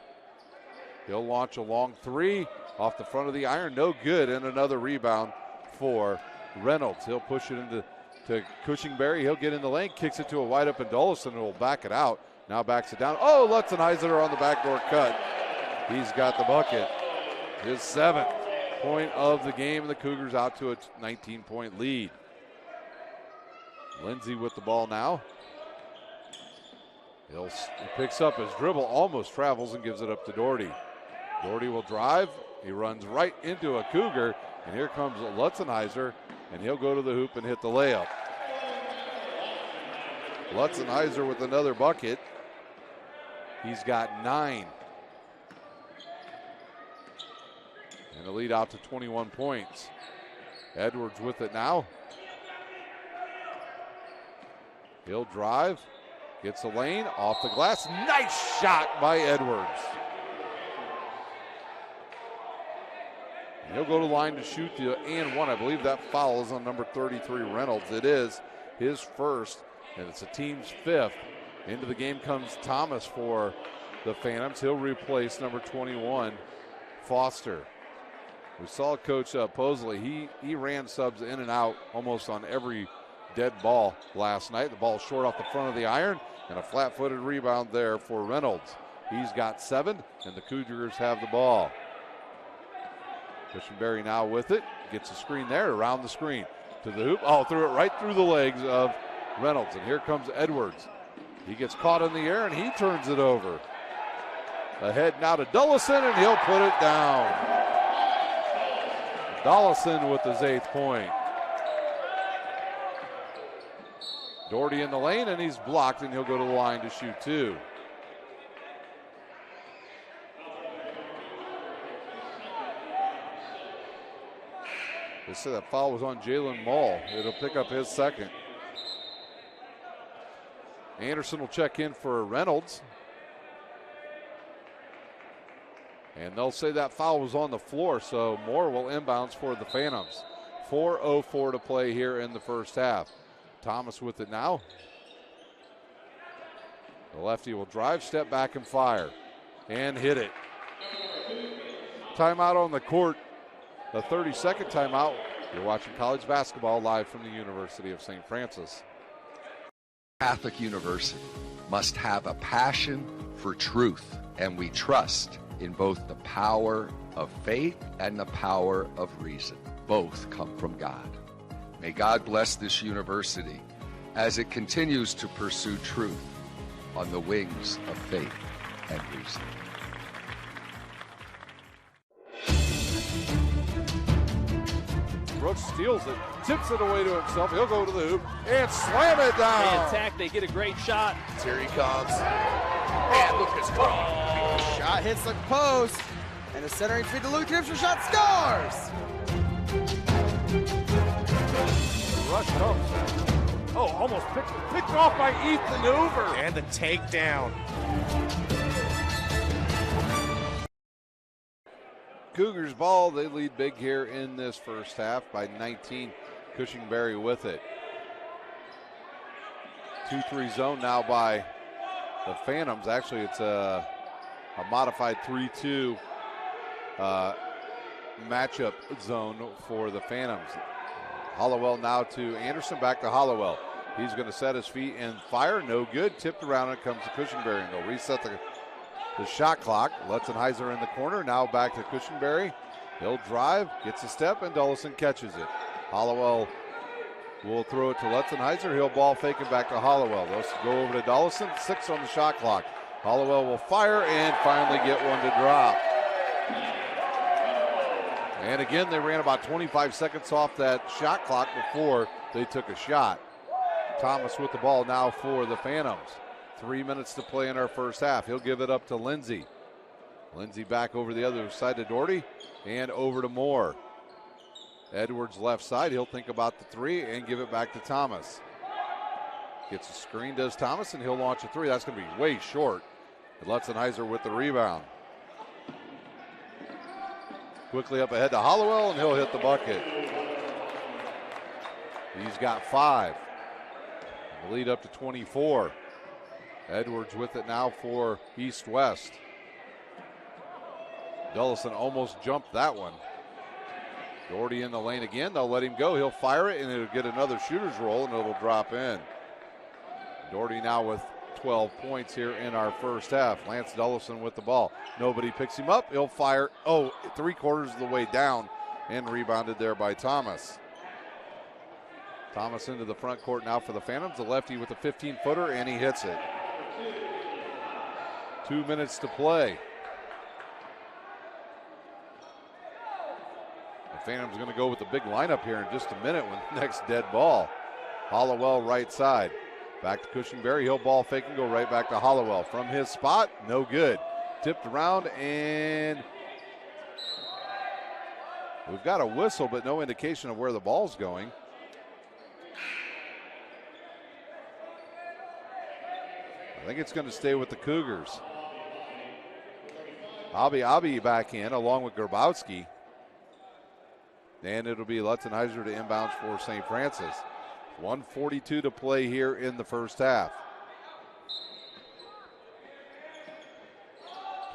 He'll launch a long three off the front of the iron, no good, and another rebound for Reynolds. He'll push it into Cushingberry. He'll get in the lane, kicks it to a wide open Dollison, who will back it out. Now backs it down. Oh, Lutzenheiser on the backdoor cut. He's got the bucket. His 7th point of the game, and the Cougars out to a 19-point lead. Lindsey with the ball now. He picks up his dribble, almost travels, and gives it up to Doherty. Doherty will drive. He runs right into a Cougar, and here comes Lutzenheiser, and he'll go to the hoop and hit the layup. Lutzenheiser with another bucket. He's got 9. And the lead out to 21 points. Edwards with it now. He'll drive. Gets the lane. Off the glass. Nice shot by Edwards. And he'll go to the line to shoot the and one. I believe that foul is on number 33, Reynolds. It is his first, and it's the team's 5th. Into the game comes Thomas for the Phantoms. He'll replace number 21, Foster. We saw Coach Posley. He ran subs in and out almost on every dead ball last night. The ball short off the front of the iron, and a flat-footed rebound there for Reynolds. He's got 7, and the Cougars have the ball. Cushingberry now with it. Gets a screen there, around the screen. To the hoop. Oh, threw it right through the legs of Reynolds. And here comes Edwards. He gets caught in the air, and he turns it over. Ahead now to Dullison, and he'll put it down. Dullison with his 8th point. Doherty in the lane, and he's blocked, and he'll go to the line to shoot 2. They said that foul was on Jalen Mull. It'll pick up his 2nd. Anderson will check in for Reynolds. And they'll say that foul was on the floor, so Moore will inbounds for the Phantoms. 4:04 to play here in the first half. Thomas with it now. The lefty will drive, step back, and fire. And hit it. Timeout on the court. The 32nd timeout. You're watching college basketball live from the University of St. Francis. Catholic University must have a passion for truth, and we trust in both the power of faith and the power of reason. Both come from God. May God bless this university as it continues to pursue truth on the wings of faith and reason. Brooks steals it, tips it away to himself. He'll go to the hoop and slam it They down. attack, they get a great shot. Here he comes. And Lucas Crawl. Shot hits the post. And a centering feed to Luke Knipscher. Shot scores. Rush comes. Oh, almost picked off by Ethan Hoover. And the takedown. Cougars ball. They lead big here in this first half by 19. Cushingberry with it. 2-3 zone now by the Phantoms. Actually, it's a modified 3-2 matchup zone for the Phantoms. Hollowell now to Anderson, back to Hollowell. He's going to set his feet and fire. No good. Tipped around and it comes to Cushingberry. And they'll reset the shot clock. Lutzenheiser in the corner. Now back to Cushingberry. He'll drive, gets a step, and Dullison catches it. Hollowell will throw it to Lutzenheiser. He'll ball fake it back to Hollowell. They'll go over to Dullison. 6 on the shot clock. Hollowell will fire and finally get one to drop. And again, they ran about 25 seconds off that shot clock before they took a shot. Thomas with the ball now for the Phantoms. 3 minutes to play in our first half. He'll give it up to Lindsey. Lindsey back over the other side to Doherty and over to Moore. Edwards left side. He'll think about the three and give it back to Thomas. Gets a screen, does Thomas, and he'll launch a three. That's going to be way short. And Lutzenheiser with the rebound. Quickly up ahead to Hollowell, and he'll hit the bucket. He's got 5. The lead up to 24. Edwards with it now for East-West. Dullison almost jumped that one. Doherty in the lane again. They'll let him go. He'll fire it, and it'll get another shooter's roll, and it'll drop in. Doherty now with 12 points here in our first half. Lance Dullison with the ball. Nobody picks him up. He'll fire. Oh, 3/4 of the way down, and rebounded there by Thomas. Thomas into the front court now for the Phantoms. The lefty with a 15-footer, and he hits it. 2 minutes to play. The Phantoms going to go with the big lineup here in just a minute with the next dead ball. Hollowell right side. Back to Cushingberry. He'll ball fake and go right back to Hollowell. From his spot, no good. Tipped around, and we've got a whistle, but no indication of where the ball's going. I think it's going to stay with the Cougars. Abi back in along with Grabowski. And it'll be Lutzenheiser to inbounds for St. Francis. 1:42 to play here in the first half.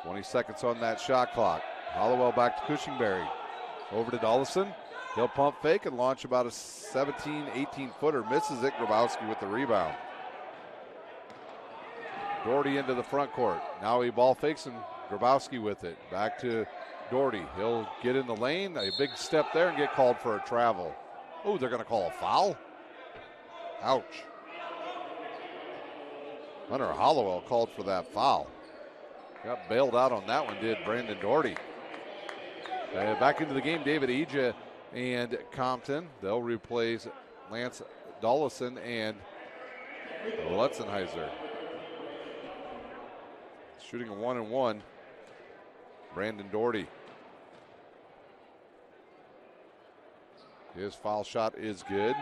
20 seconds on that shot clock. Hollowell back to Cushingberry. Over to Dullison. He'll pump fake and launch about a 17, 18-footer. Misses it. Grabowski with the rebound. Doherty into the front court. Now he ball fakes and Grabowski with it. Back to Doherty. He'll get in the lane. A big step there and get called for a travel. Oh, they're going to call a foul? Ouch. Hunter Hollowell called for that foul. Got bailed out on that one, did Brandon Doherty. Back into the game, David Eja and Compton. They'll replace Lance Dullison and Lutzenheiser. Shooting a 1-and-1. Brandon Doherty. His foul shot is good.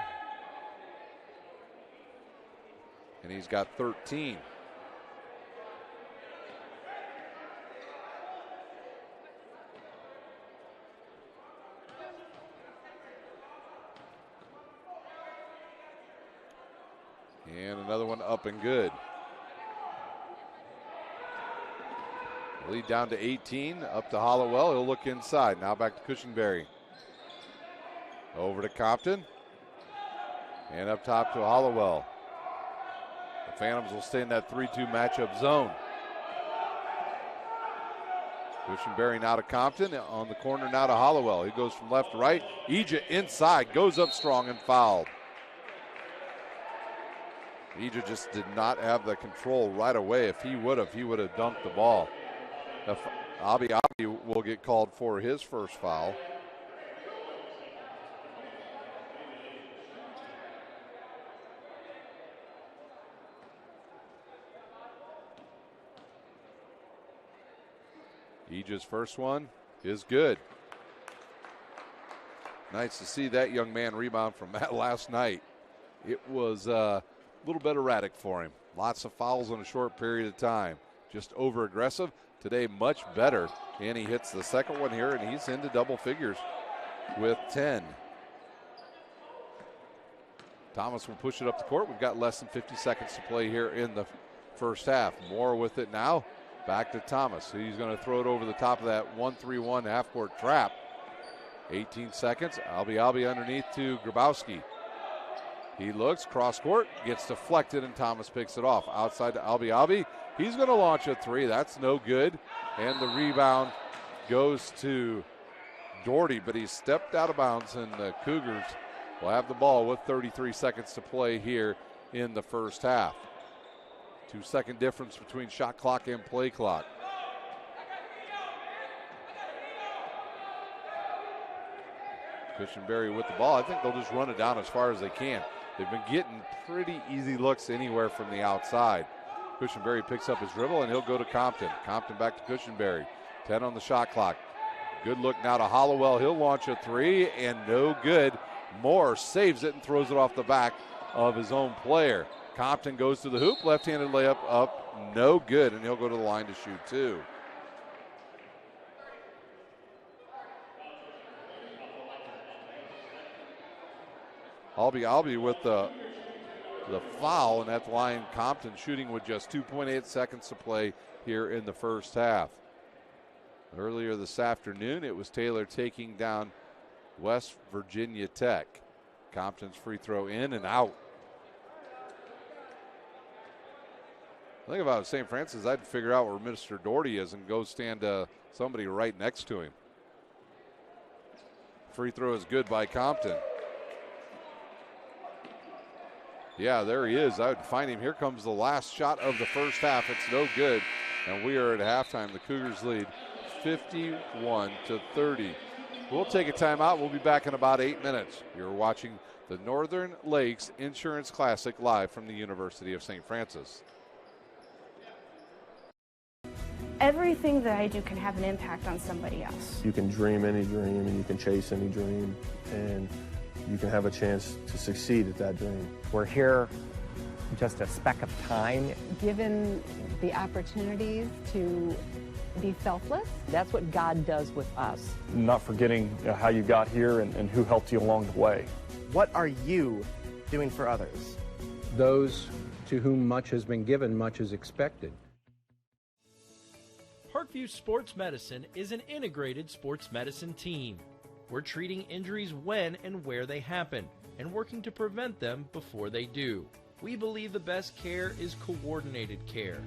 And he's got 13. And another one up and good. Lead down to 18, up to Hollowell. He'll look inside. Now back to Cushingberry. Over to Compton. And up top to Hollowell. The Phantoms will stay in that 3-2 matchup zone. Cushingberry now to Compton. On the corner now to Hollowell. He goes from left to right. Eja inside. Goes up strong and fouled. Ija just did not have the control right away. If he would have dunked the ball. If Abi will get called for his first foul. Ija's first one is good. Nice to see that young man rebound from that last night. It was a little bit erratic for him. Lots of fouls in a short period of time. Just over aggressive. Today much better. And he hits the second one here, and he's into double figures with 10. Thomas will push it up the court. We've got less than 50 seconds to play here in the first half. Moore with it now. Back to Thomas. He's going to throw it over the top of that 1-3-1 half-court trap. 18 seconds. Albi underneath to Grabowski. He looks, cross court, gets deflected, and Thomas picks it off. Outside to Albi. He's going to launch a three. That's no good. And the rebound goes to Doherty, but he stepped out of bounds, and the Cougars will have the ball with 33 seconds to play here in the first half. 2-second difference between shot clock and play clock. Cushenberry with the ball. I think they'll just run it down as far as they can. They've been getting pretty easy looks anywhere from the outside. Cushenberry picks up his dribble, and he'll go to Compton. Compton back to Cushenberry. 10 on the shot clock. Good look now to Hollowell. He'll launch a three, and no good. Moore saves it and throws it off the back of his own player. Compton goes to the hoop. Left-handed layup up. No good, and he'll go to the line to shoot two. Albi with the foul, and at the line, Compton shooting with just 2.8 seconds to play here in the first half. Earlier this afternoon, it was Taylor taking down West Virginia Tech. Compton's free throw in and out. The thing about St. Francis, I'd figure out where Mr. Doherty is and go stand somebody right next to him. Free throw is good by Compton. Yeah, there he is. I would find him. Here comes the last shot of the first half. It's no good. And we are at halftime. The Cougars lead 51-30. We'll take a timeout. We'll be back in about 8 minutes. You're watching the Northern Lakes Insurance Classic live from the University of St. Francis. Everything that I do can have an impact on somebody else. You can dream any dream, and you can chase any dream, and you can have a chance to succeed at that dream. We're here just a speck of time. Given the opportunities to be selfless. That's what God does with us. Not forgetting how you got here and who helped you along the way. What are you doing for others? Those to whom much has been given, much is expected. Parkview Sports Medicine is an integrated sports medicine team. We're treating injuries when and where they happen and working to prevent them before they do. We believe the best care is coordinated care,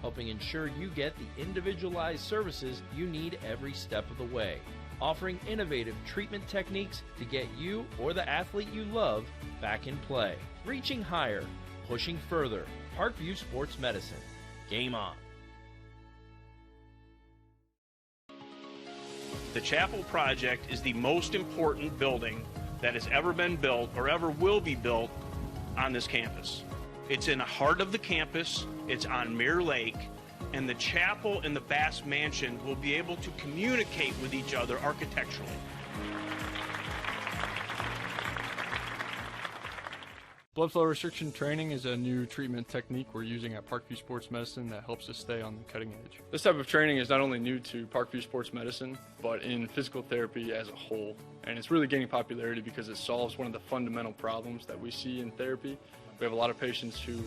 helping ensure you get the individualized services you need every step of the way, offering innovative treatment techniques to get you or the athlete you love back in play. Reaching higher, pushing further. Parkview Sports Medicine. Game on. The Chapel Project is the most important building that has ever been built or ever will be built on this campus. It's in the heart of the campus, it's on Mirror Lake, and the chapel and the Bass Mansion will be able to communicate with each other architecturally. Blood flow restriction training is a new treatment technique we're using at Parkview Sports Medicine that helps us stay on the cutting edge. This type of training is not only new to Parkview Sports Medicine, but in physical therapy as a whole. And it's really gaining popularity because it solves one of the fundamental problems that we see in therapy. We have a lot of patients who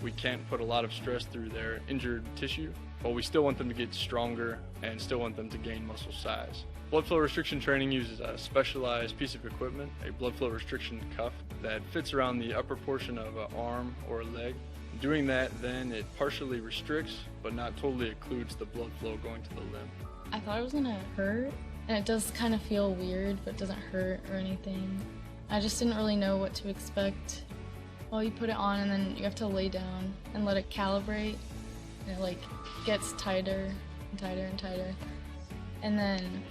we can't put a lot of stress through their injured tissue, but we still want them to get stronger and still want them to gain muscle size. Blood flow restriction training uses a specialized piece of equipment, a blood flow restriction cuff that fits around the upper portion of an arm or a leg. Doing that, then it partially restricts, but not totally occludes the blood flow going to the limb. I thought it was gonna hurt, and it does kind of feel weird, but doesn't hurt or anything. I just didn't really know what to expect. Well, you put it on and then you have to lay down and let it calibrate. And it like gets tighter and tighter and tighter. And then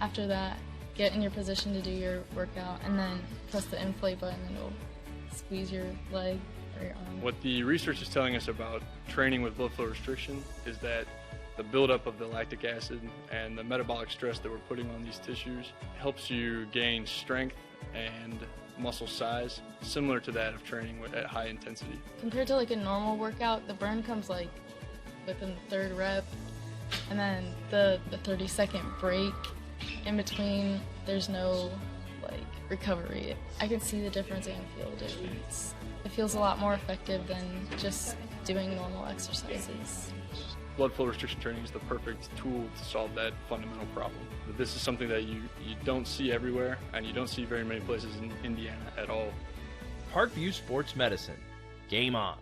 after that, get in your position to do your workout and then press the inflate button and it'll squeeze your leg or your arm. What the research is telling us about training with blood flow restriction is that the buildup of the lactic acid and the metabolic stress that we're putting on these tissues helps you gain strength and muscle size, similar to that of training at high intensity. Compared to like a normal workout, the burn comes like within the third rep, and then the 30-second break in between, there's no like recovery. I can see the difference and feel the difference. It feels a lot more effective than just doing normal exercises. Blood flow restriction training is the perfect tool to solve that fundamental problem. But this is something that you don't see everywhere, and you don't see very many places in Indiana at all. Parkview Sports Medicine. Game on.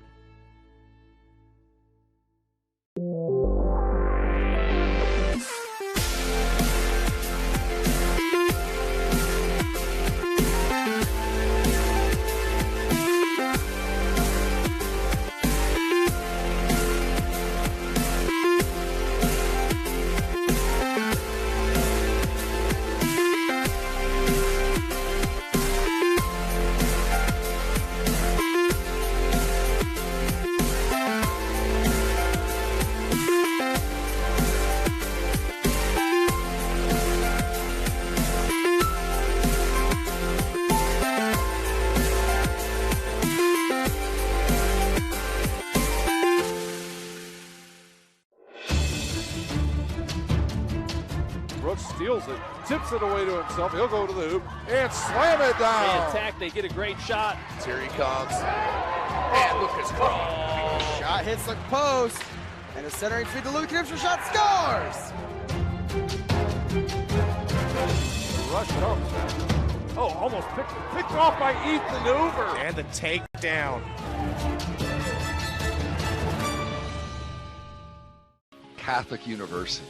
Steals it, tips it away to himself. He'll go to the hoop and slam it down. They attack, they get a great shot. Here he comes. And Lucas Craw. Shot hits the post. And a centering feed to Luke Knipscher. Shot scores. Rush comes. Oh, almost picked off by Ethan Hoover. And the takedown. Catholic University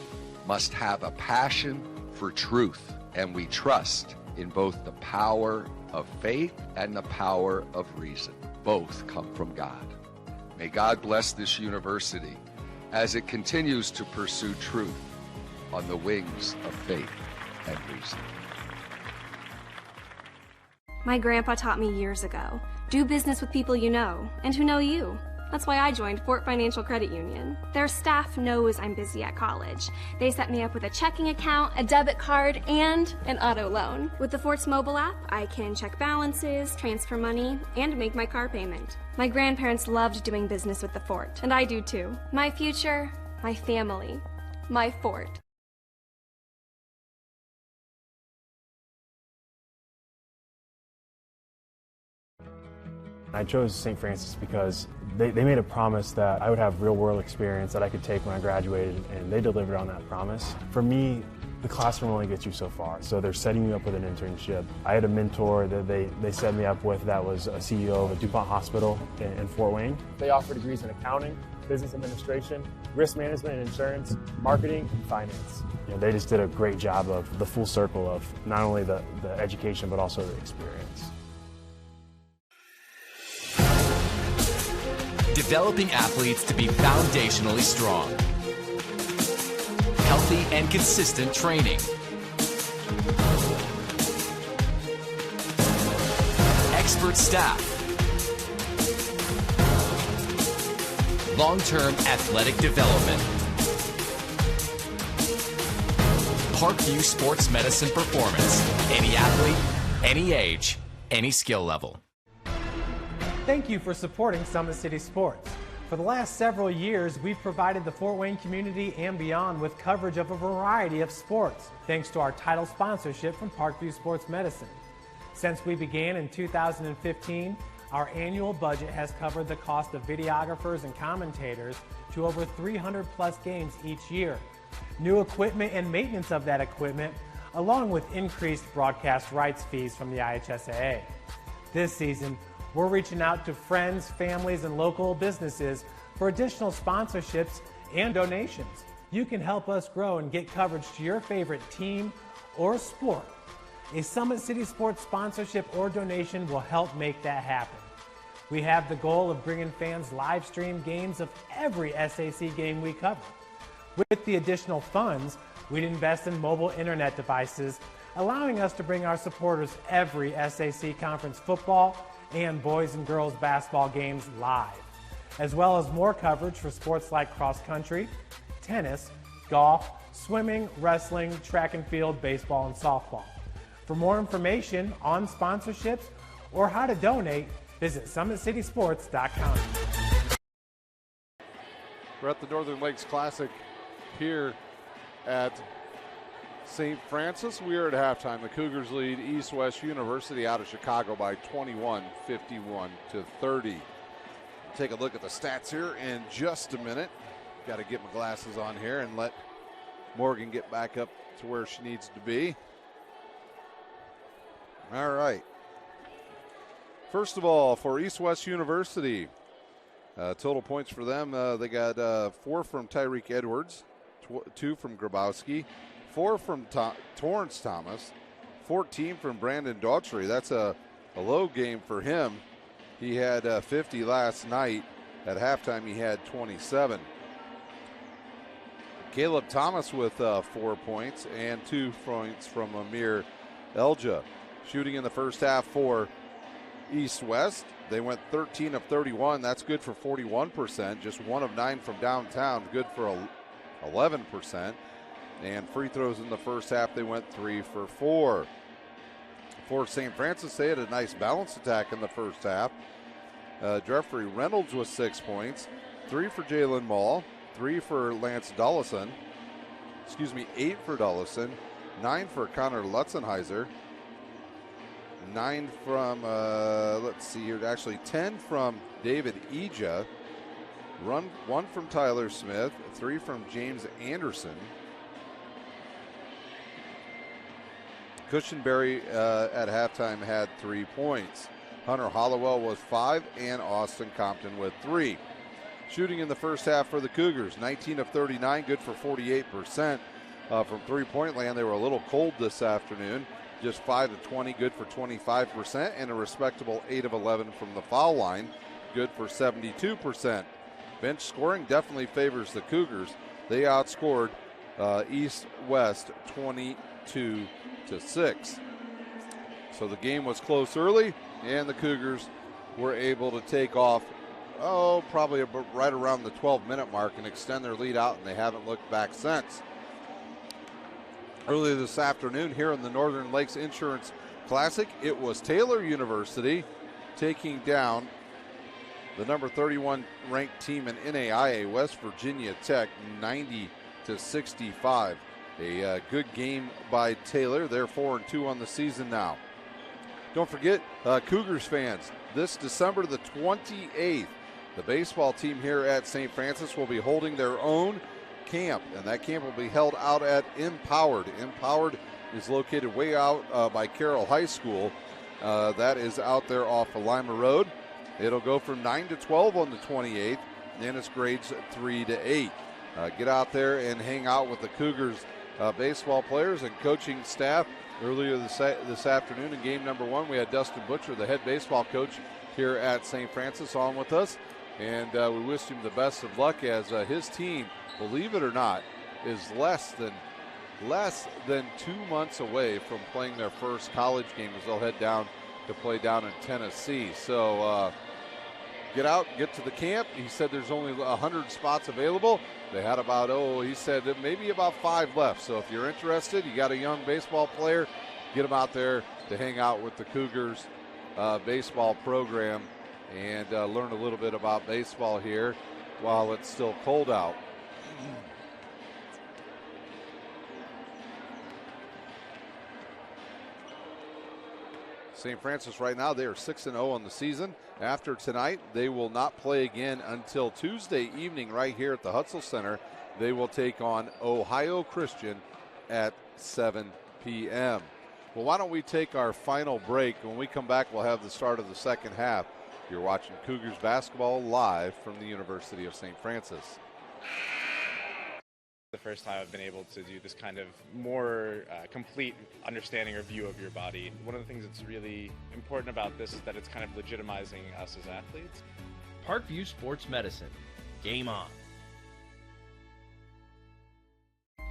must have a passion for truth, and we trust in both the power of faith and the power of reason. Both come from God. May God bless this university as it continues to pursue truth on the wings of faith and reason. My grandpa taught me years ago, do business with people you know and who know you. That's why I joined Fort Financial Credit Union. Their staff knows I'm busy at college. They set me up with a checking account, a debit card, and an auto loan. With the Fort's mobile app, I can check balances, transfer money, and make my car payment. My grandparents loved doing business with the Fort, and I do too. My future, my family, my Fort. I chose St. Francis because they made a promise that I would have real-world experience that I could take when I graduated, and they delivered on that promise. For me, the classroom only gets you so far, so they're setting you up with an internship. I had a mentor that they set me up with that was a CEO of a DuPont hospital in Fort Wayne. They offer degrees in accounting, business administration, risk management and insurance, marketing, and finance. You know, they just did a great job of the full circle of not only the education but also the experience. Developing athletes to be foundationally strong. Healthy and consistent training. Expert staff. Long-term athletic development. Parkview Sports Medicine Performance. Any athlete, any age, any skill level. Thank you for supporting Summit City Sports. For the last several years, we've provided the Fort Wayne community and beyond with coverage of a variety of sports, thanks to our title sponsorship from Parkview Sports Medicine. Since we began in 2015, our annual budget has covered the cost of videographers and commentators to over 300 plus games each year. New equipment and maintenance of that equipment, along with increased broadcast rights fees from the IHSAA. This season, we're reaching out to friends, families, and local businesses for additional sponsorships and donations. You can help us grow and get coverage to your favorite team or sport. A Summit City Sports sponsorship or donation will help make that happen. We have the goal of bringing fans live stream games of every SAC game we cover. With the additional funds, we'd invest in mobile internet devices, allowing us to bring our supporters every SAC conference football and boys and girls basketball games live, as well as more coverage for sports like cross country, tennis, golf, swimming, wrestling, track and field, baseball, and softball. For more information on sponsorships or how to donate, visit SummitCitySports.com. We're at the Northern Lakes Classic here at St. Francis. We are at halftime. The Cougars lead East West University out of Chicago by 21, 51-30. Take a look at the stats here in just a minute. Got to get my glasses on here and let Morgan get back up to where she needs to be. All right. First of all, for East West University, total points for them, they got 4 from Tyreek Edwards, 2 from Grabowski, 4 from Torrance Thomas, 14 from Brandon Daughtry. That's a low game for him. He had 50 last night. At halftime, he had 27. Caleb Thomas with 4 points and 2 points from Amir Elja. Shooting in the first half for East West, they went 13 of 31. That's good for 41%. Just 1 of 9 from downtown, good for 11%. And free throws in the first half, they went 3 for 4. For St. Francis, they had a nice balance attack in the first half. Jeffrey Reynolds with 6 points, 3 for Jalen Mall, 3 for Lance Dullison, 8 for Dullison, 9 for Connor Lutzenheiser, 9 from, 10 from David Eja, 1 from Tyler Smith, 3 from James Anderson. Cushenberry at halftime had 3 points. Hunter Hollowell with 5 and Austin Compton with 3. Shooting in the first half for the Cougars, 19 of 39, good for 48%. From three-point land, they were a little cold this afternoon. Just 5 of 20, good for 25%, and a respectable 8 of 11 from the foul line, good for 72%. Bench scoring definitely favors the Cougars. They outscored East West 22-6. So the game was close early, and the Cougars were able to take off, probably right around the 12-minute mark and extend their lead out, and they haven't looked back since. Earlier this afternoon here in the Northern Lakes Insurance Classic, it was Taylor University taking down the number 31 ranked team in NAIA, West Virginia Tech, 90-65. A good game by Taylor. They're 4-2 on the season now. Don't forget, Cougars fans, this December the 28th, the baseball team here at St. Francis will be holding their own camp, and that camp will be held out at Empowered. Empowered is located way out by Carroll High School. That is out there off of Lima Road. It'll go from 9 to 12 on the 28th, and it's grades 3 to 8. Get out there and hang out with the Cougars baseball players and coaching staff. Earlier this afternoon in game number 1, we had Dustin Butcher, the head baseball coach here at St. Francis, on with us, and we wish him the best of luck as his team, believe it or not, is less than 2 months away from playing their first college game as they'll head down to play down in Tennessee. So get out, get to the camp. He said there's only 100 spots available. They had about, he said maybe about 5 left. So if you're interested, you got a young baseball player, get him out there to hang out with the Cougars baseball program and learn a little bit about baseball here while it's still cold out. St. Francis right now, they are 6-0 on the season. After tonight, they will not play again until Tuesday evening right here at the Hutzel Center. They will take on Ohio Christian at 7 p.m. Well, why don't we take our final break? When we come back, we'll have the start of the second half. You're watching Cougars basketball live from the University of St. Francis. The first time I've been able to do this kind of more complete understanding or view of your body. One of the things that's really important about this is that it's kind of legitimizing us as athletes. Parkview Sports Medicine. Game on.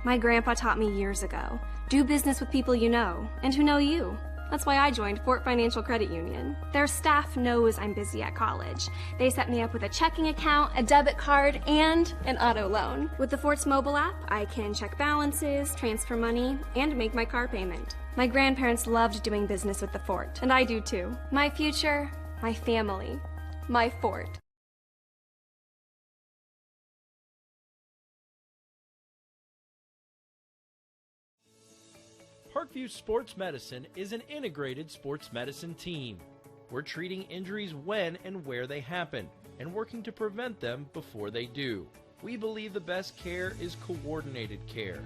My grandpa taught me years ago, do business with people you know and who know you. That's why I joined Fort Financial Credit Union. Their staff knows I'm busy at college. They set me up with a checking account, a debit card, and an auto loan. With the Fort's mobile app, I can check balances, transfer money, and make my car payment. My grandparents loved doing business with the Fort, and I do too. My future, my family, my Fort. Parkview Sports Medicine is an integrated sports medicine team. We're treating injuries when and where they happen and working to prevent them before they do. We believe the best care is coordinated care,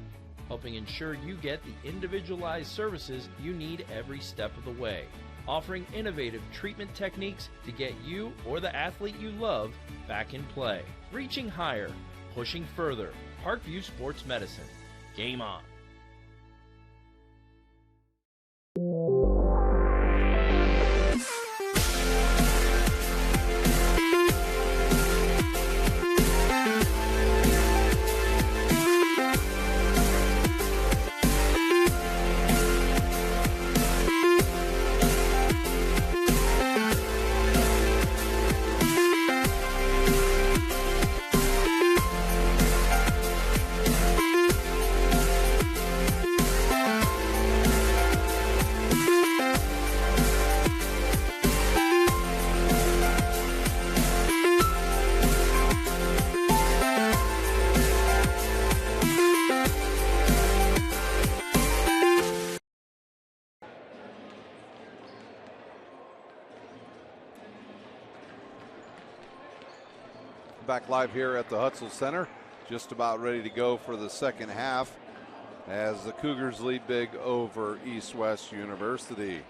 helping ensure you get the individualized services you need every step of the way, offering innovative treatment techniques to get you or the athlete you love back in play. Reaching higher, pushing further. Parkview Sports Medicine. Game on. Back live here at the Hutzel Center, just about ready to go for the second half as the Cougars lead big over East West University.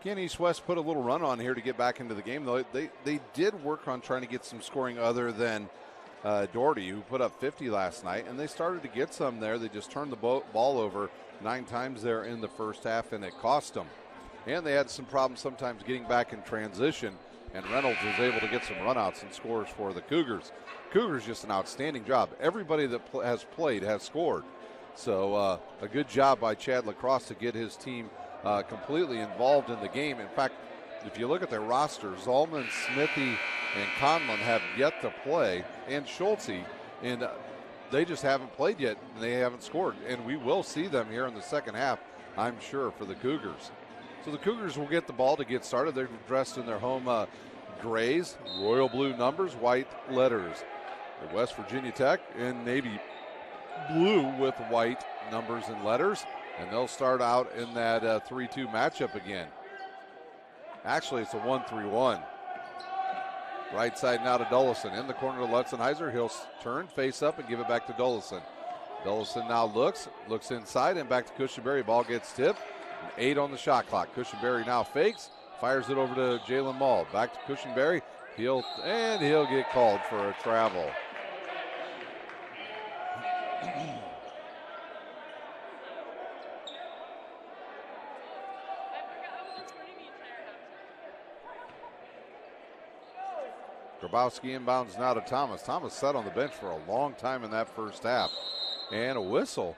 Again, East West put a little run on here to get back into the game, though. They did work on trying to get some scoring other than Doherty, who put up 50 last night, and they started to get some there. They just turned the ball over 9 times there in the first half, and it cost them. And they had some problems sometimes getting back in transition, and Reynolds was able to get some runouts and scores for the Cougars. Cougars just an outstanding job. Everybody that has played has scored. So a good job by Chad Lacrosse to get his team completely involved in the game. In fact, if you look at their roster, Zalman, Smithy, and Conlon have yet to play, and Schultze, and they just haven't played yet, and they haven't scored. And we will see them here in the second half, I'm sure, for the Cougars. So the Cougars will get the ball to get started. They're dressed in their home grays, royal blue numbers, white letters. The West Virginia Tech in navy blue with white numbers and letters. And they'll start out in that 3-2 matchup again. Actually, it's a 1-3-1. Right side now to Dullison. In the corner to Lutzenheiser. He'll turn, face up, and give it back to Dullison. Dullison now looks inside and back to Cushenberry. Ball gets tipped. 8 on the shot clock. Cushenberry now fakes, fires it over to Jalen Mall. Back to Cushenberry. He'll get called for a travel. Grabowski inbounds now to Thomas. Thomas sat on the bench for a long time in that first half. And a whistle.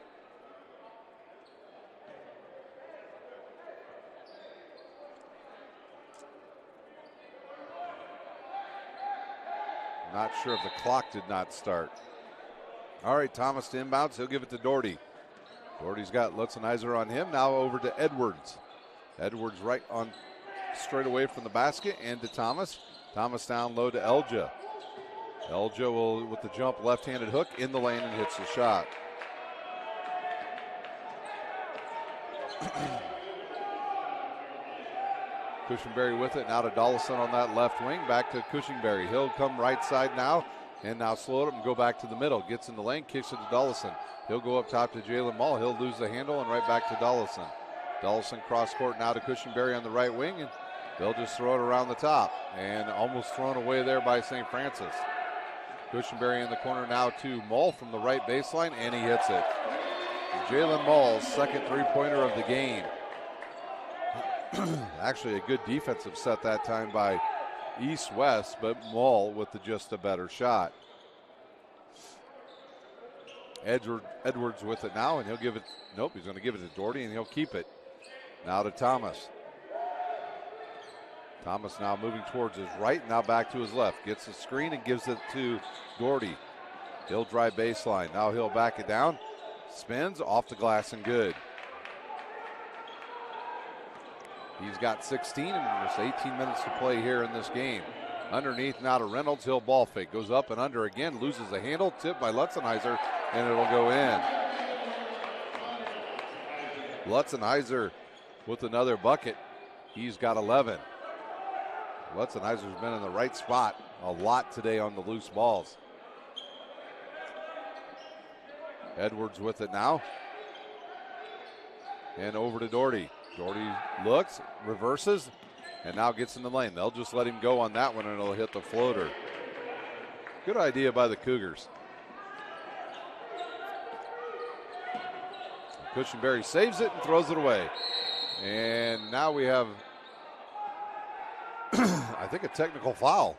Not sure if the clock did not start. All right, Thomas to inbounds. He'll give it to Doherty. Doherty's got Lutzenheiser on him. Now over to Edwards. Edwards right on straight away from the basket and to Thomas. Thomas down low to Elja. Elja will, with the jump, left-handed hook in the lane and hits the shot. Cushenberry with it, now to Dollison on that left wing, back to Cushenberry. He'll come right side now, and now slow it up and go back to the middle. Gets in the lane, kicks it to Dollison. He'll go up top to Jalen Mall. He'll lose the handle and right back to Dollison. Dollison cross court now to Cushenberry on the right wing, and They'll just throw it around the top, and almost thrown away there by St. Francis. Cushenberry in the corner now to Mull from the right baseline, and he hits it. Jalen Mull's second three-pointer of the game. Actually, a good defensive set that time by East-West, but Mull with just a better shot. Edwards with it now, and he'll give it, nope, he's going to give it to Doherty, and he'll keep it. Now to Thomas. Thomas now moving towards his right, now back to his left. Gets the screen and gives it to Doherty. He'll drive baseline. Now he'll back it down. Spins off the glass and good. He's got 16 and there's 18 minutes to play here in this game. Underneath now to Reynolds. He'll ball fake. Goes up and under again. Loses the handle. Tipped by Lutzenheiser, and it'll go in. Lutzenheiser with another bucket. He's got 11. Lutzenheiser's been in the right spot a lot today on the loose balls. Edwards with it now. And over to Doherty. Doherty looks, reverses, and now gets in the lane. They'll just let him go on that one, and it'll hit the floater. Good idea by the Cougars. Cushenberry saves it and throws it away. And now we have, I think, a technical foul,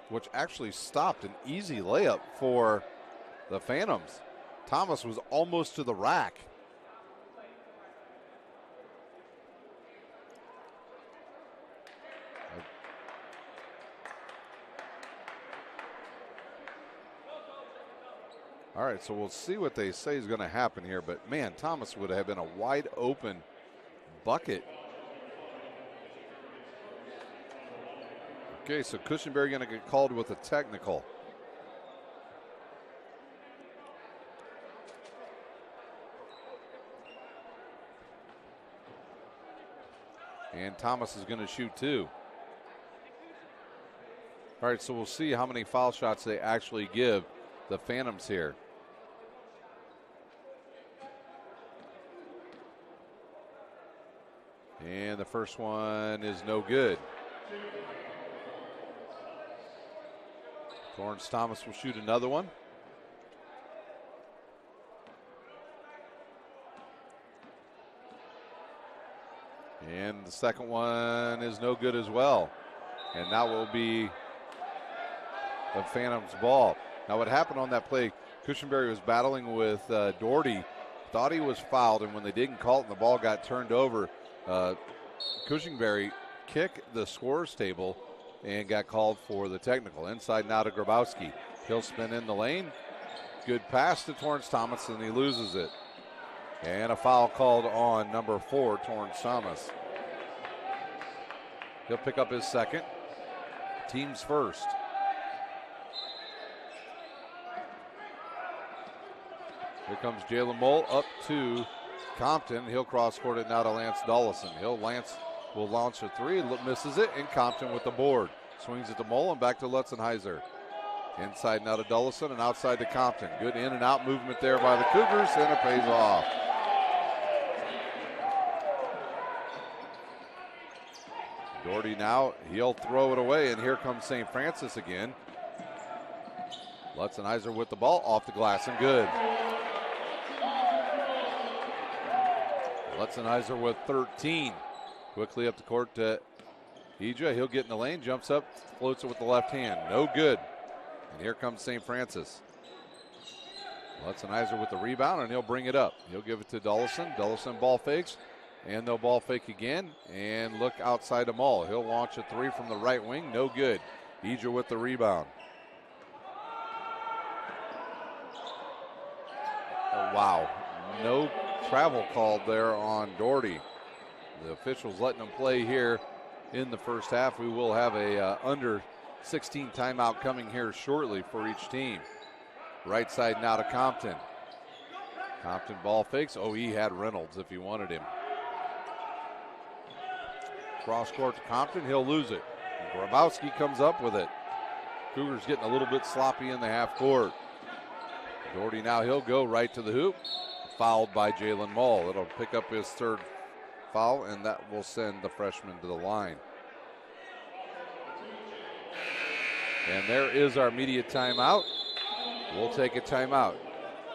which actually stopped an easy layup for the Phantoms. Thomas was almost to the rack. All right, so we'll see what they say is going to happen here. But, man, Thomas would have been a wide open bucket. Okay, so Cushenberry going to get called with a technical. And Thomas is going to shoot two. All right, so we'll see how many foul shots they actually give the Phantoms here. And the first one is no good. Torrance Thomas will shoot another one. And the second one is no good as well. And that will be the Phantoms' ball. Now what happened on that play, Cushenberry was battling with Doherty, thought he was fouled, and when they didn't call it and the ball got turned over, Cushenberry kicked the scorer's table and got called for the technical. Inside now to Grabowski. He'll spin in the lane. Good pass to Torrance Thomas, and he loses it. And a foul called on number 4, Torrance Thomas. He'll pick up his second. Team's first. Here comes Jalen Mull up to Compton. He'll cross-court it now to Lance Dullison. Lance will launch a three, misses it, and Compton with the board. Swings it to Mull and back to Lutzenheiser. Inside now to Dullison and outside to Compton. Good in and out movement there by the Cougars, and it pays off. Doherty now, he'll throw it away, and here comes St. Francis again. Lutzenheiser with the ball, off the glass and good. Lutzenheiser with 13. Quickly up the court to Ija. He'll get in the lane, jumps up, floats it with the left hand. No good. And here comes St. Francis. Lutzenheiser with the rebound, and he'll bring it up. He'll give it to Dullison. Dullison ball fakes, and they'll ball fake again. And look outside to Mull. He'll launch a three from the right wing. No good. Ija with the rebound. Oh, wow. No travel called there on Doherty. The officials letting them play here in the first half. We will have a under 16 timeout coming here shortly for each team. Right side now to Compton. Compton ball fakes. Oh, he had Reynolds if he wanted him. Cross court to Compton. He'll lose it. Grabowski comes up with it. Cougars getting a little bit sloppy in the half court. Doherty now, he'll go right to the hoop. Fouled by Jalen Mull. It'll pick up his third foul, and that will send the freshman to the line. And there is our media timeout. We'll take a timeout.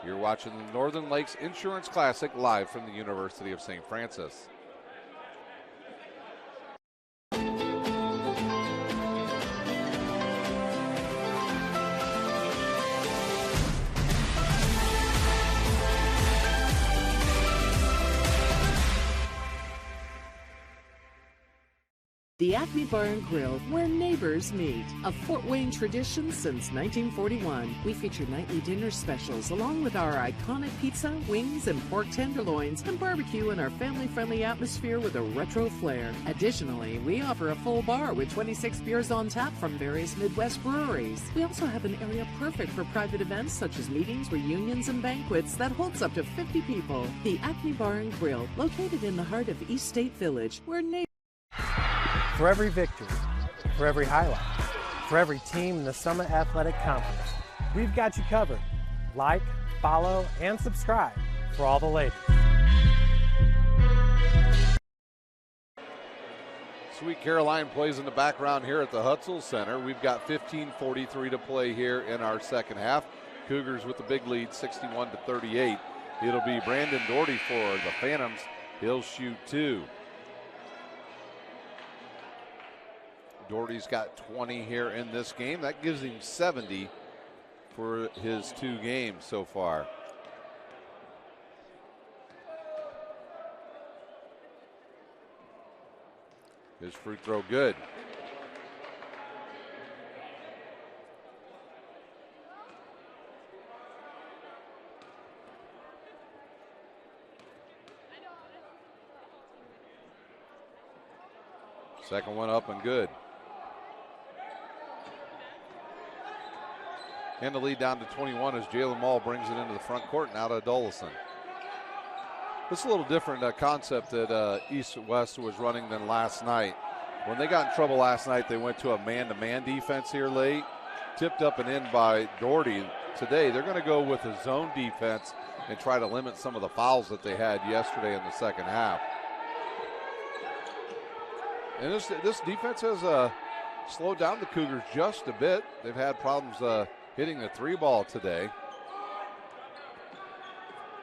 You're watching the Northern Lakes Insurance Classic live from the University of St. Francis. The Acme Bar and Grill, where neighbors meet. A Fort Wayne tradition since 1941. We feature nightly dinner specials along with our iconic pizza, wings, and pork tenderloins, and barbecue in our family-friendly atmosphere with a retro flair. Additionally, we offer a full bar with 26 beers on tap from various Midwest breweries. We also have an area perfect for private events such as meetings, reunions, and banquets that holds up to 50 people. The Acme Bar and Grill, located in the heart of East State Village, where neighbors... For every victory, for every highlight, for every team in the Summit Athletic Conference, we've got you covered. Like, follow, and subscribe for all the latest. Sweet Caroline plays in the background here at the Hutzel Center. We've got 15:43 to play here in our second half. Cougars with the big lead, 61-38. It'll be Brandon Doherty for the Phantoms. He'll shoot two. Doherty's got 20 here in this game. That gives him 70 for his 2 games so far. His free throw good. Second one up and good. And the lead down to 21 as Jalen Mall brings it into the front court now to Dullison. This is a little different concept that East West was running than last night. When they got in trouble last night, they went to a man-to-man defense here late, tipped up and in by Doherty. Today, they're going to go with a zone defense and try to limit some of the fouls that they had yesterday in the second half. And this defense has slowed down the Cougars just a bit. They've had problems hitting the 3-ball today.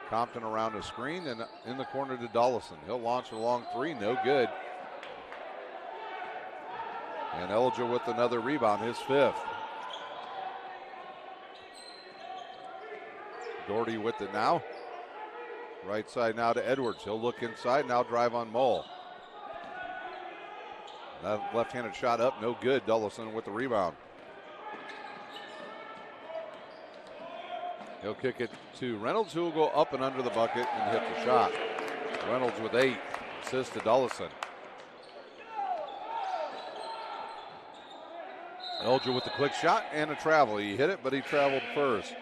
Compton around the screen and in the corner to Dullison. He'll launch a long 3, no good. And Elja with another rebound, his 5th. Doherty with it now. Right side now to Edwards. He'll look inside, now drive on Mole. That left-handed shot up, no good. Dullison with the rebound. He'll kick it to Reynolds, who will go up and under the bucket and hit the shot. Reynolds with 8, assist to Dullison. Elja with the quick shot and a travel. He hit it, but he traveled first.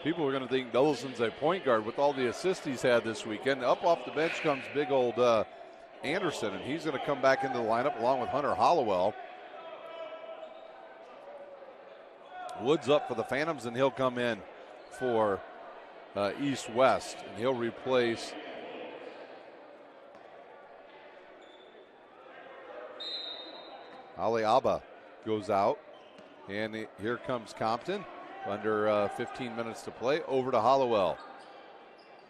People are going to think Dullison's a point guard with all the assists he's had this weekend. Up off the bench comes big old Anderson, and he's going to come back into the lineup along with Hunter Hollowell. Woods up for the Phantoms, and he'll come in for East West, and he'll replace Ali Abba goes out, and here comes Compton. Under 15 minutes to play, over to Hollowell.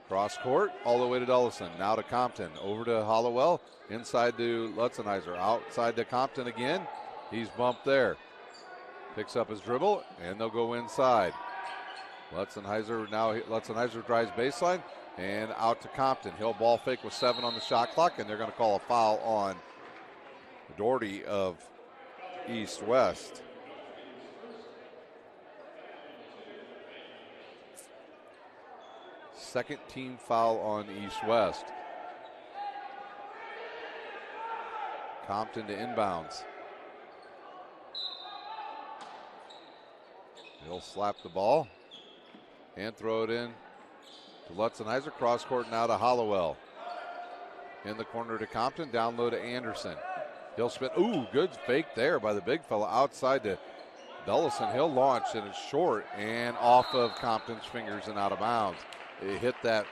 Cross court, all the way to Dullison. Now to Compton, over to Hollowell, inside to Lutzenheiser, outside to Compton again. He's bumped there. Picks up his dribble, and they'll go inside. Lutzenheiser drives baseline, and out to Compton. He'll ball fake with 7 on the shot clock, and they're going to call a foul on Doherty of East West. Second team foul on East West. Compton to inbounds. He'll slap the ball and throw it in to Lutzenheiser. Cross court now to Hollowell. In the corner to Compton, down low to Anderson. He'll spin. Ooh, good fake there by the big fella outside to Dullison. He'll launch, and it's short and off of Compton's fingers and out of bounds. It hit that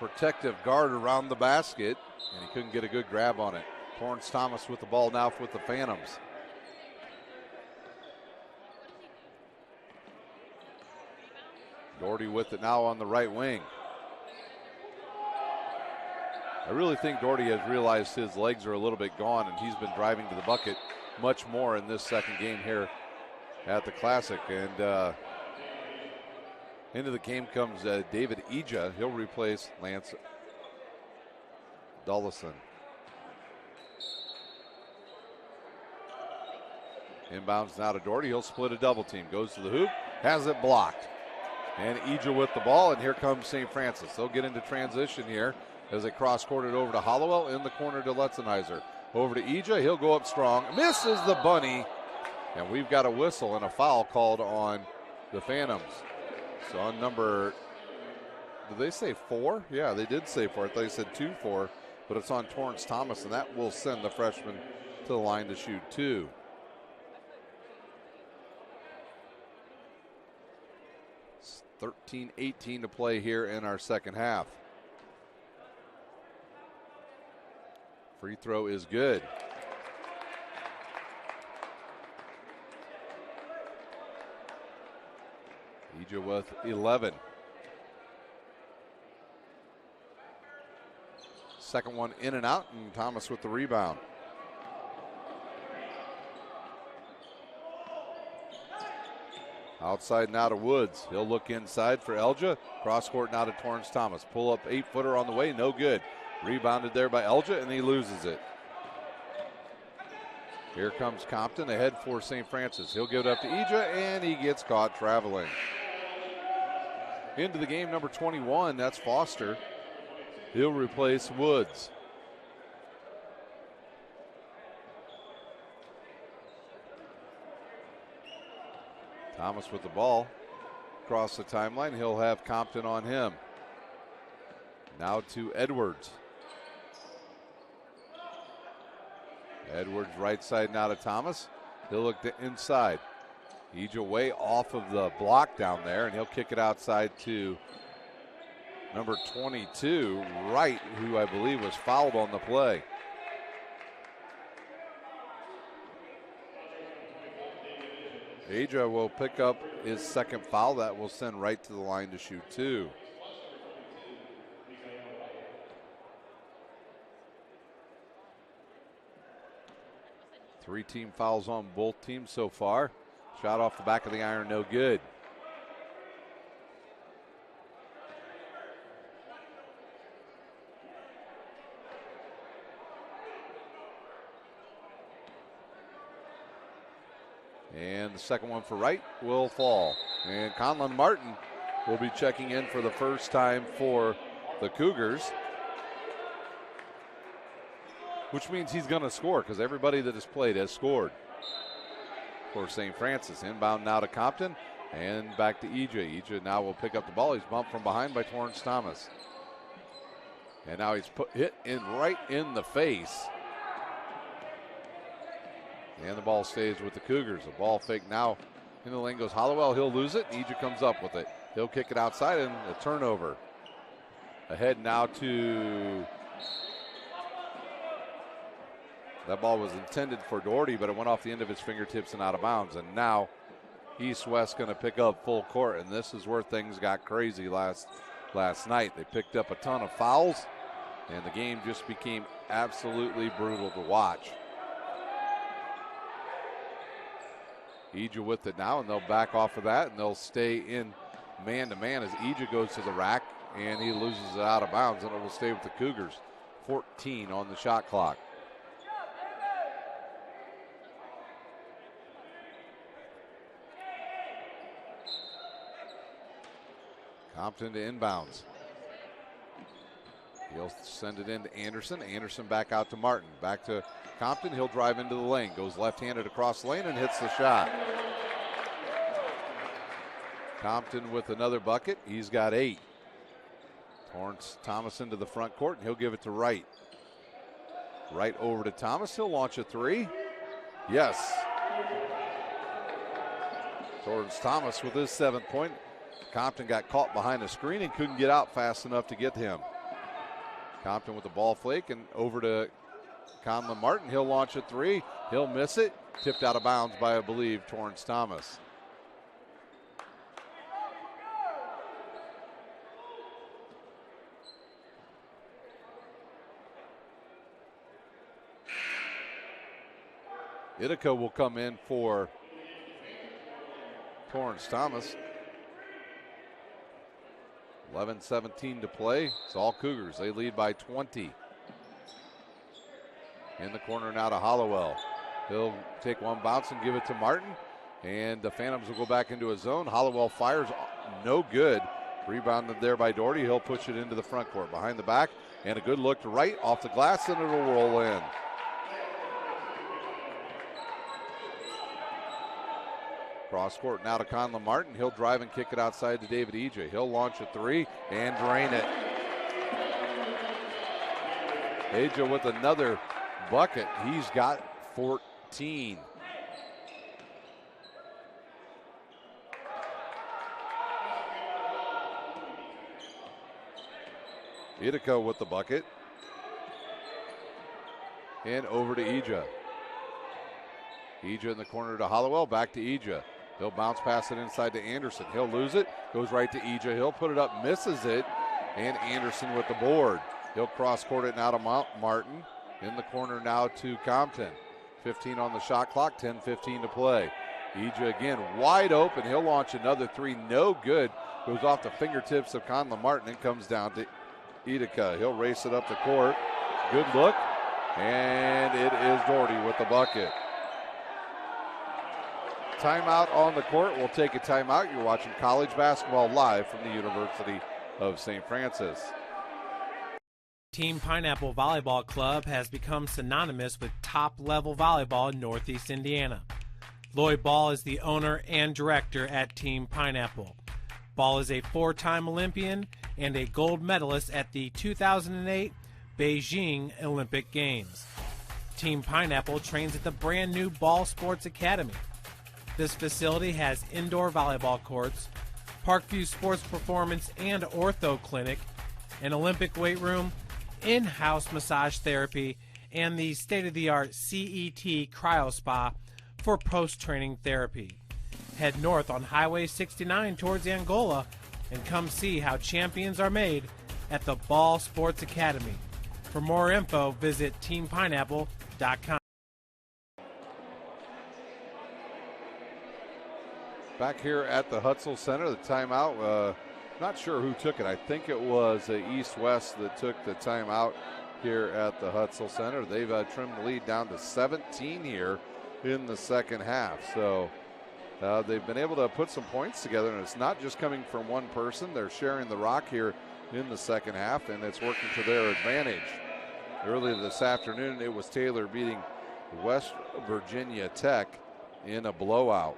protective guard around the basket, and he couldn't get a good grab on it. Torrance Thomas with the ball now with the Phantoms. Doherty with it now on the right wing. I really think Doherty has realized his legs are a little bit gone, and he's been driving to the bucket much more in this second game here at the Classic. And into the game comes David Ija. He'll replace Lance Dullison. Inbounds now to Doherty. He'll split a double team. Goes to the hoop. Has it blocked. And Ija with the ball, and here comes St. Francis. They'll get into transition here as they cross-court it over to Hollowell, in the corner to Letzenheiser. Over to Ija, he'll go up strong. Misses the bunny, and we've got a whistle and a foul called on the Phantoms. So on number, did they say 4? Yeah, they did say 4. I thought they said 2-4, but it's on Torrance Thomas, and that will send the freshman to the line to shoot 2. It's 13-18 to play here in our second half. Free throw is good. Ija with 11. Second one in and out, and Thomas with the rebound. Outside now to Woods. He'll look inside for Elja. Cross court now to Torrance Thomas. Pull up 8-footer on the way, no good. Rebounded there by Elja, and he loses it. Here comes Compton ahead for St. Francis. He'll give it up to Ija, and he gets caught traveling. Into the game, number 21, that's Foster. He'll replace Woods. Thomas with the ball. Across the timeline, he'll have Compton on him. Now to Edwards. Edwards right side now to Thomas. He'll look to inside. Ija way off of the block down there, and he'll kick it outside to number 22, Wright, who I believe was fouled on the play. Ija will pick up his second foul. That will send Wright to the line to shoot 2. Three team fouls on both teams so far. Shot off the back of the iron, no good. And the second one for Wright will fall. And Conlon Martin will be checking in for the first time for the Cougars, which means he's going to score because everybody that has played has scored for St. Francis. Inbound now to Compton and back to Ija. Ija now will pick up the ball. He's bumped from behind by Torrance Thomas. And now he's hit in right in the face. And the ball stays with the Cougars. A ball fake now in the lane goes Hollowell. He'll lose it. Ija comes up with it. He'll kick it outside and a turnover. Ahead now to... That ball was intended for Doherty, but it went off the end of his fingertips and out of bounds. And now East West going to pick up full court, and this is where things got crazy last night. They picked up a ton of fouls, and the game just became absolutely brutal to watch. Ija with it now, and they'll back off of that, and they'll stay in man-to-man as Ija goes to the rack, and he loses it out of bounds, and it will stay with the Cougars. 14 on the shot clock. Compton to inbounds. He'll send it in to Anderson. Anderson back out to Martin. Back to Compton. He'll drive into the lane. Goes left-handed across the lane and hits the shot. Compton with another bucket. He's got 8. Torrance Thomas into the front court, and he'll give it to Wright. Wright over to Thomas. He'll launch a 3. Yes. Torrance Thomas with his 7th point. Compton got caught behind the screen and couldn't get out fast enough to get to him. Compton with the ball flake and over to Conlon Martin. He'll launch a three. He'll miss it. Tipped out of bounds by, I believe, Torrance Thomas. Itica will come in for Torrance Thomas. 11-17 to play. It's all Cougars. They lead by 20. In the corner now to Hollowell. He'll take one bounce and give it to Martin. And the Phantoms will go back into a zone. Hollowell fires, no good. Rebounded there by Doherty. He'll push it into the front court. Behind the back. And a good look to right off the glass, and it'll roll in. Cross court now to Conlon Martin. He'll drive and kick it outside to David Ej. He'll launch a three and drain it. Ej with another bucket. He's got 14. Itica with the bucket. And over to Ej. Ej in the corner to Hollowell. Back to Ej. He'll bounce pass it inside to Anderson. He'll lose it. Goes right to Ej. He'll put it up, misses it. And Anderson with the board. He'll cross court it now to Martin. In the corner now to Compton. 15 on the shot clock, 10-15 to play. Ej again wide open. He'll launch another three. No good. Goes off the fingertips of Conlon Martin and comes down to Itica. He'll race it up the court. Good look. And it is Doherty with the bucket. Timeout on the court. We'll take a timeout. You're watching college basketball live from the University of St. Francis. Team Pineapple Volleyball Club has become synonymous with top-level volleyball in Northeast Indiana. Lloyd Ball is the owner and director at Team Pineapple. Ball is a four-time Olympian and a gold medalist at the 2008 Beijing Olympic Games. Team Pineapple trains at the brand-new Ball Sports Academy. This facility has indoor volleyball courts, Parkview Sports Performance and Ortho Clinic, an Olympic weight room, in-house massage therapy, and the state-of-the-art CET Cryo Spa for post-training therapy. Head north on Highway 69 towards Angola and come see how champions are made at the Ball Sports Academy. For more info, visit teampineapple.com. Back here at the Hutzel Center, the timeout. Not sure who took it. I think it was East-West that took the timeout here at the Hutzel Center. They've trimmed the lead down to 17 here in the second half. So they've been able to put some points together, and it's not just coming from one person. They're sharing the rock here in the second half, and it's working to their advantage. Earlier this afternoon, it was Taylor beating West Virginia Tech in a blowout.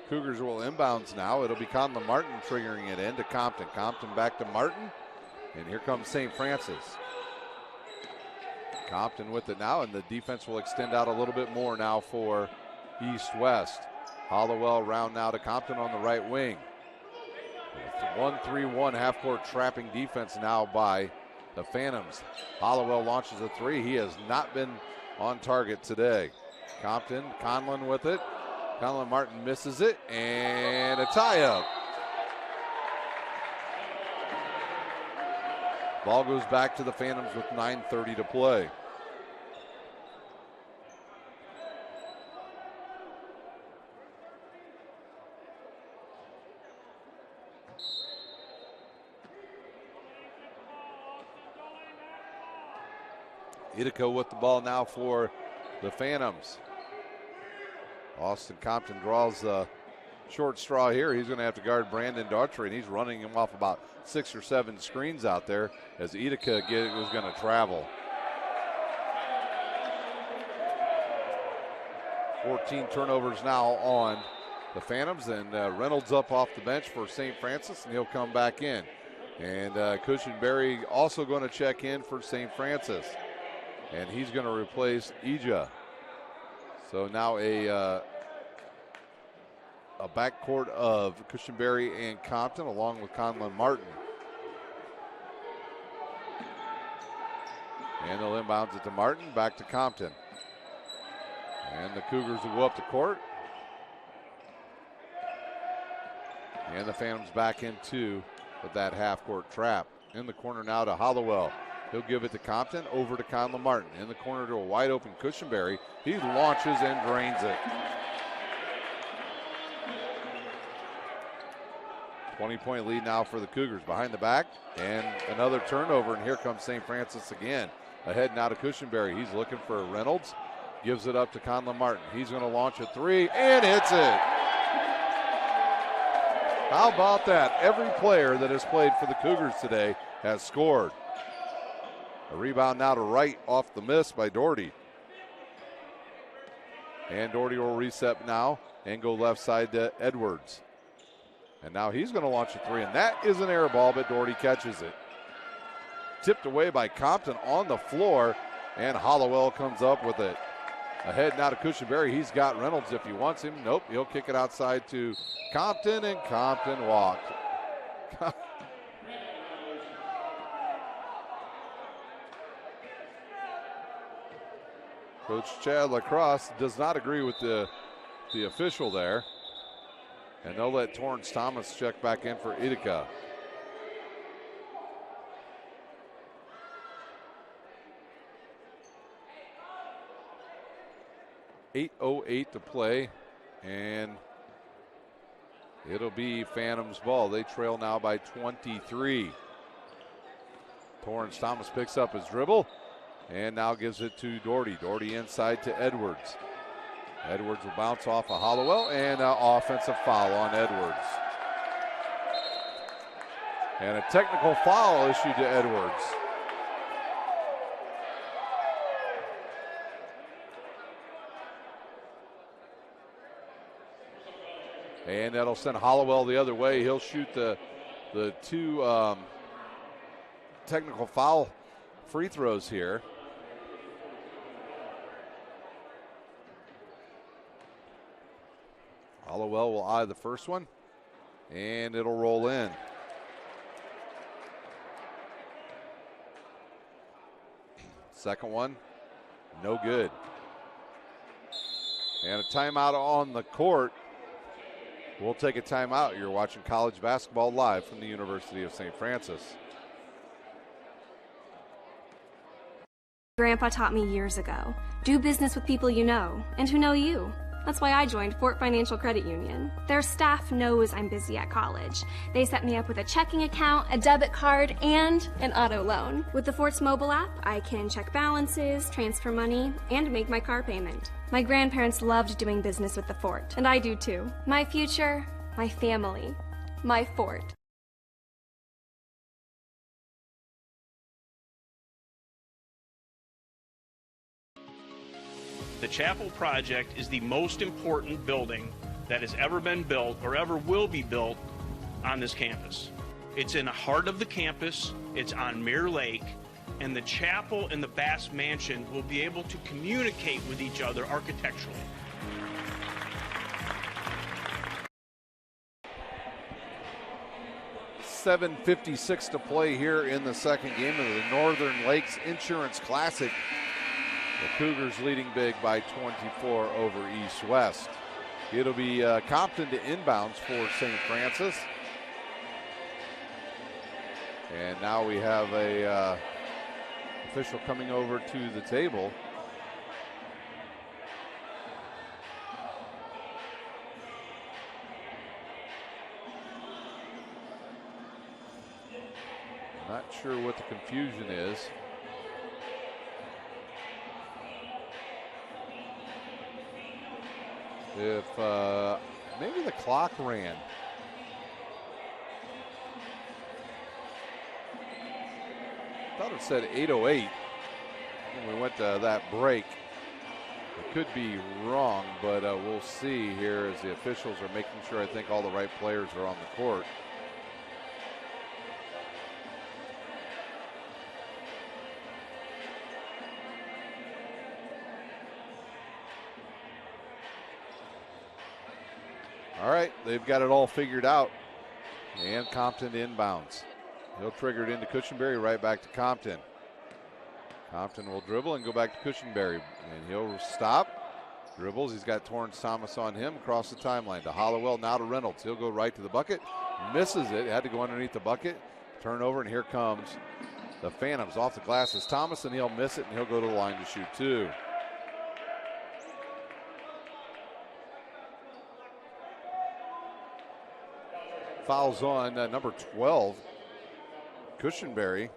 Cougars will inbounds now. It'll be Conlon Martin triggering it in to Compton. Compton back to Martin. And here comes St. Francis. Compton with it now, and the defense will extend out a little bit more now for East-West. Hollowell round now to Compton on the right wing. 1-3-1 half-court trapping defense now by the Phantoms. Hollowell launches a three. He has not been on target today. Compton, Conlon with it. Conlon Martin misses it, and a tie-up. Ball goes back to the Phantoms with 9:30 to play. Itica with the ball now for the Phantoms. Austin Compton draws the short straw here. He's going to have to guard Brandon Daughtry, and he's running him off about 6 or 7 screens out there as Itica was going to travel. 14 turnovers now on the Phantoms, and Reynolds up off the bench for St. Francis, and he'll come back in. And Cushenberry also going to check in for St. Francis, and he's going to replace Ija. So now a backcourt of Cushenberry and Compton along with Conlon Martin. And they'll inbounds it to Martin, back to Compton. And the Cougars will go up the court. And the Phantoms back into with that half-court trap. In the corner now to Hollowell. He'll give it to Compton, over to Conlon Martin. In the corner to a wide-open Cushenberry. He launches and drains it. 20-point lead now for the Cougars. Behind the back, and another turnover, and here comes St. Francis again. Ahead now to Cushenberry. He's looking for Reynolds. Gives it up to Conlon Martin. He's going to launch a three, and hits it. How about that? Every player that has played for the Cougars today has scored. A rebound now to Wright off the miss by Doherty. And Doherty will reset now and go left side to Edwards. And now he's going to launch a three, and that is an air ball, but Doherty catches it. Tipped away by Compton on the floor, and Hollowell comes up with it. Ahead now to Cushenberry. He's got Reynolds if he wants him. Nope, he'll kick it outside to Compton, and Compton walked. Coach Chad Lacrosse does not agree with the official there. And they'll let Torrance Thomas check back in for Ithaca. .808 to play, and it'll be Phantoms ball. They trail now by 23. Torrance Thomas picks up his dribble and now gives it to Doherty. Doherty inside to Edwards. Edwards will bounce off of Hollowell, and an offensive foul on Edwards. And a technical foul issued to Edwards. And that'll send Hollowell the other way. He'll shoot the two technical foul free throws here. Hollowell will eye the first one, and it'll roll in. Second one, no good. And a timeout on the court. We'll take a timeout. You're watching college basketball live from the University of St. Francis. Grandpa taught me years ago, do business with people you know and who know you. That's why I joined Fort Financial Credit Union. Their staff knows I'm busy at college. They set me up with a checking account, a debit card, and an auto loan. With the Fort's mobile app, I can check balances, transfer money, and make my car payment. My grandparents loved doing business with the Fort, and I do too. My future, my family, my Fort. The Chapel project is the most important building that has ever been built or ever will be built on this campus. It's in the heart of the campus, it's on Mirror Lake, and the chapel and the Bass Mansion will be able to communicate with each other architecturally. .756 to play here in the second game of the Northern Lakes Insurance Classic. The Cougars leading big by 24 over East West. It'll be Compton to inbounds for St. Francis. And now we have a official coming over to the table. Not sure what the confusion is. If maybe the clock ran. Thought it said 8:08 when we went to that break. It could be wrong, but we'll see here as the officials are making sure I think all the right players are on the court. All right, they've got it all figured out. And Compton inbounds. He'll trigger it into Cushenberry, right back to Compton. Compton will dribble and go back to Cushenberry. And he'll stop. Dribbles. He's got Torrance Thomas on him across the timeline. To Hollowell, now to Reynolds. He'll go right to the bucket. Misses it. Had to go underneath the bucket. Turnover, and here comes the Phantoms off the glass is Thomas, and he'll miss it, and he'll go to the line to shoot two. Fouls on number 12, Cushenberry.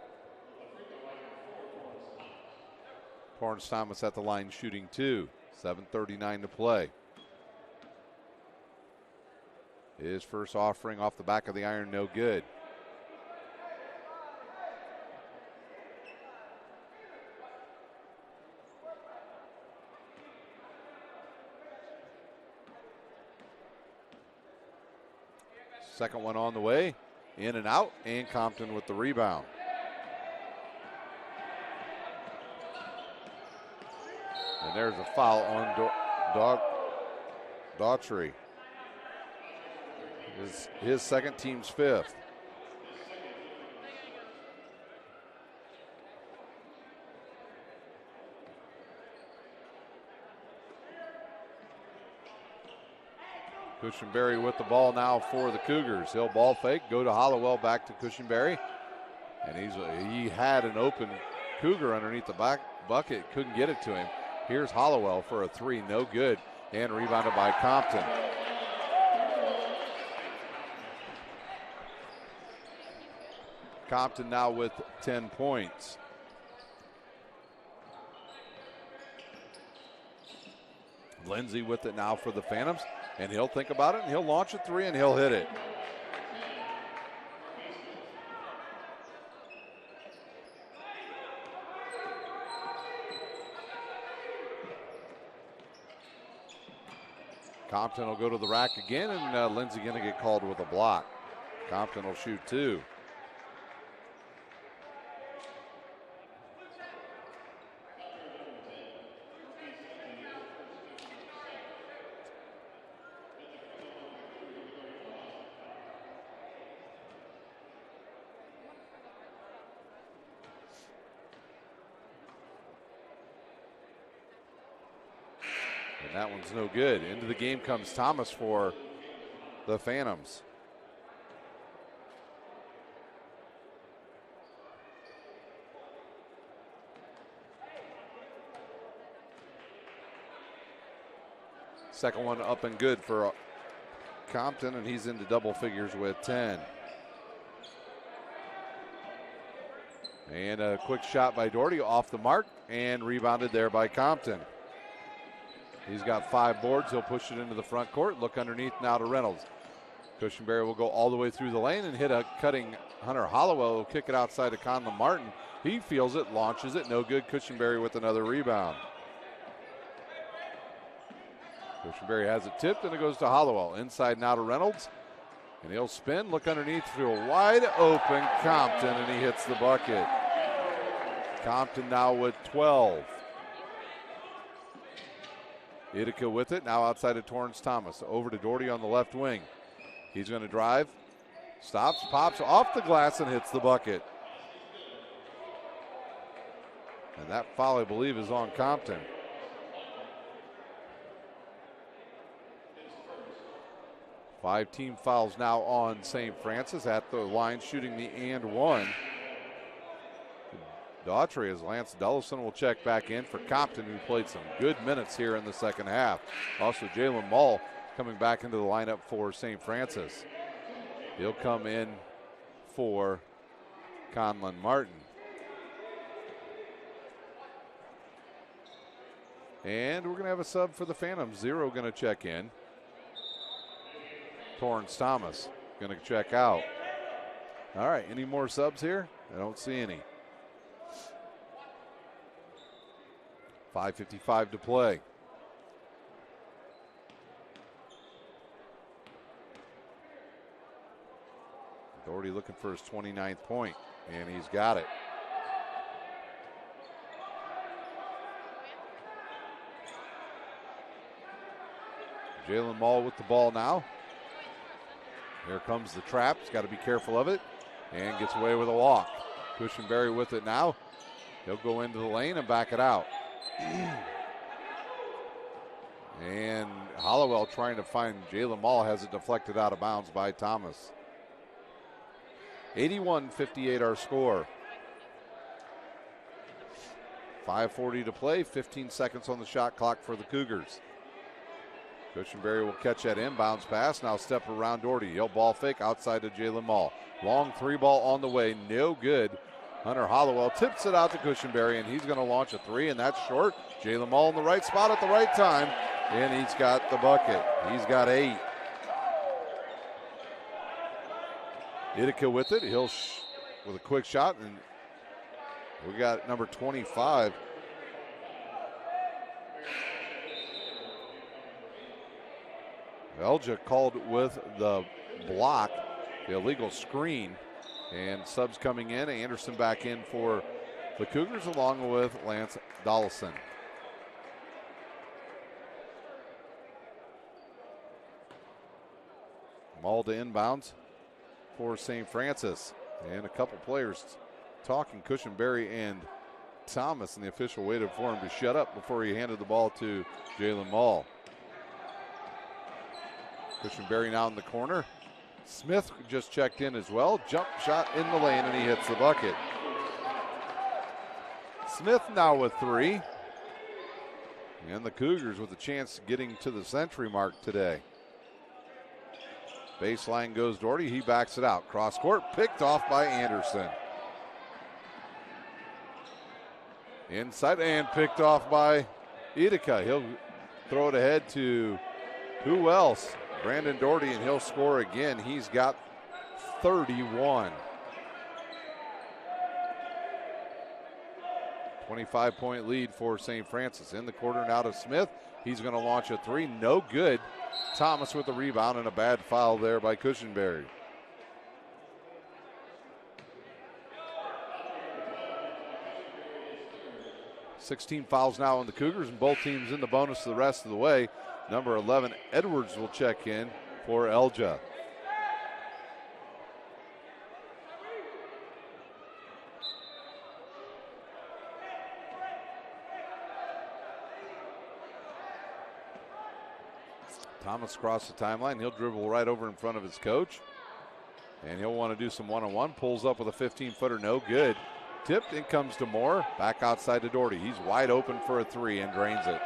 Torrance Thomas at the line shooting two. 7:39 to play. His first offering off the back of the iron, no good. Second one on the way, in and out, and Compton with the rebound. And there's a foul on Daughtry. His second, team's fifth. Cushenberry with the ball now for the Cougars. He'll ball fake, go to Hollowell, back to Cushenberry. And he had an open Cougar underneath the back bucket, couldn't get it to him. Here's Hollowell for a three, no good, and rebounded by Compton. Compton now with 10 points. Lindsay with it now for the Phantoms, and he'll think about it, and he'll launch a three, and he'll hit it. Compton will go to the rack again, and Lindsay going to get called with a block. Compton will shoot two. And that one's no good. Into the game comes Thomas for the Phantoms. Second one up and good for Compton, and he's into double figures with 10. And a quick shot by Doherty off the mark and rebounded there by Compton. He's got 5 boards. He'll push it into the front court. Look underneath now to Reynolds. Cushenberry will go all the way through the lane and hit a cutting Hunter Hollowell. Will kick it outside to Conlon Martin. He feels it, launches it. No good. Cushenberry with another rebound. Cushenberry has it tipped, and it goes to Hollowell. Inside now to Reynolds. And he'll spin, look underneath to a wide open Compton, and he hits the bucket. Compton now with 12. Itica with it, now outside of Torrance Thomas. Over to Doherty on the left wing. He's going to drive, stops, pops off the glass, and hits the bucket. And that foul, I believe, is on Compton. Five team fouls now on St. Francis at the line, shooting the and one. Daughtry, as Lance Dullison will check back in for Compton, who played some good minutes here in the second half. Also, Jalen Mull coming back into the lineup for St. Francis. He'll come in for Conlon Martin. And we're going to have a sub for the Phantoms. Zero going to check in. Torrance Thomas going to check out. All right, any more subs here? I don't see any. 5:55 to play. Doherty looking for his 29th point, and he's got it. Jalen Mull with the ball now. There comes the trap. He's got to be careful of it. And gets away with a walk. Cushenberry with it now. He'll go into the lane and back it out. And Hollowell trying to find Jalen Mall, has it deflected out of bounds by Thomas. 81-58 our score. 5:40 to play, 15 seconds on the shot clock for the Cougars. Cushenberry will catch that inbounds pass. Now step around Doherty. He'll ball fake outside to Jalen Mall. Long three ball on the way, no good. Hunter Hollowell tips it out to Cushenberry, and he's going to launch a three, and that's short. Jalen Mall in the right spot at the right time, and he's got the bucket. He's got 8. Idika with it. He'll with a quick shot, and we got number 25. Elja called with the block, the illegal screen, and subs coming in. Anderson back in for the Cougars along with Lance Dollison. Mall to inbounds for St. Francis. And a couple players talking, Cushenberry and Thomas, and the official waited for him to shut up before he handed the ball to Jalen Mall. Cushenberry now in the corner. Smith just checked in as well. Jump shot in the lane, and he hits the bucket. Smith now with 3. And the Cougars with a chance of getting to the century mark today. Baseline goes Doherty. He backs it out. Cross court picked off by Anderson. Inside and picked off by Idika. He'll throw it ahead to who else? Brandon Doherty, and he'll score again. He's got 31. 25-point lead for St. Francis. In the corner now to Smith. He's going to launch a three. No good. Thomas with the rebound, and a bad foul there by Cushenberry. $16 fouls now on the Cougars, and both teams in the bonus the rest of the way. Number 11, Edwards, will check in for Elja. Thomas across the timeline. He'll dribble right over in front of his coach. And he'll want to do some one-on-one. Pulls up with a 15-footer, no good. Tipped, in comes to Moore. Back outside to Doherty. He's wide open for a three and drains it.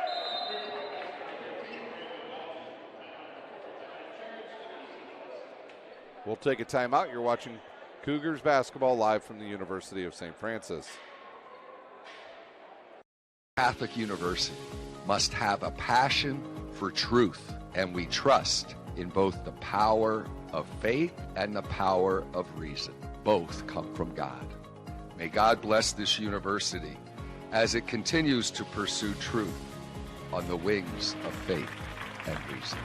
We'll take a timeout. You're watching Cougars basketball live from the University of St. Francis. Catholic University must have a passion for truth, and we trust in both the power of faith and the power of reason. Both come from God. May God bless this university as it continues to pursue truth on the wings of faith and reason.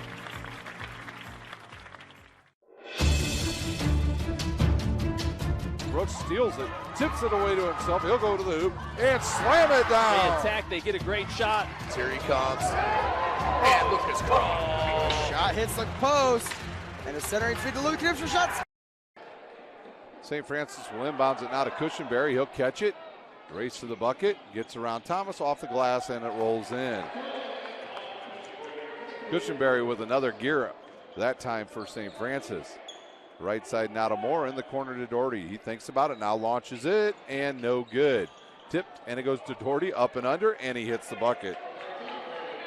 Brooks steals it, tips it away to himself. He'll go to the hoop and slam it down. They attack, they get a great shot. Here he comes. And look at his cross. Shot hits the post. And the centering feed to Luke for shots. St. Francis will inbounds it now to Cushenberry. He'll catch it. Race to the bucket. Gets around Thomas off the glass, and it rolls in. Cushenberry with another gear up, that time for St. Francis. Right side now to Moore, in the corner to Doherty. He thinks about it, now launches it, and no good. Tipped, and it goes to Doherty, up and under, and he hits the bucket.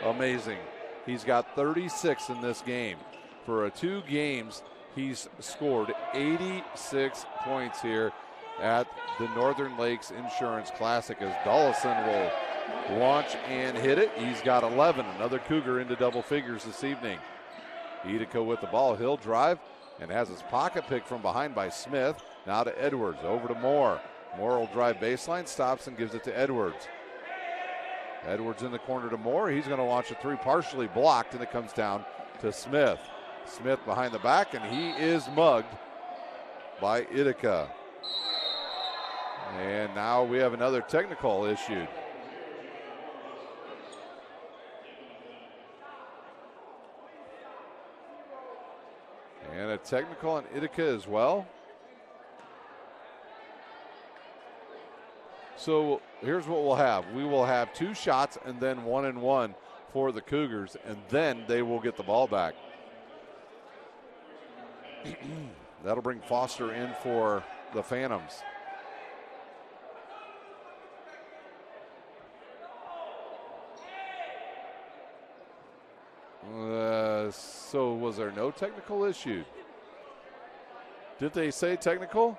Amazing. He's got 36 in this game. For 2 games, he's scored 86 points here at the Northern Lakes Insurance Classic as Dollison will launch and hit it. He's got 11, another Cougar into double figures this evening. Idika with the ball, he'll drive and has his pocket picked from behind by Smith. Now to Edwards, over to Moore. Moore will drive baseline, stops and gives it to Edwards. Edwards in the corner to Moore. He's going to launch a three, partially blocked, and it comes down to Smith. Smith behind the back, and he is mugged by Idika. And now we have another technical issued. And a technical on Ithaca as well. So here's what we'll have. We will have 2 shots and then 1-1 for the Cougars, and then they will get the ball back. That'll bring Foster in for the Phantoms. So was there no technical issue? Did they say technical?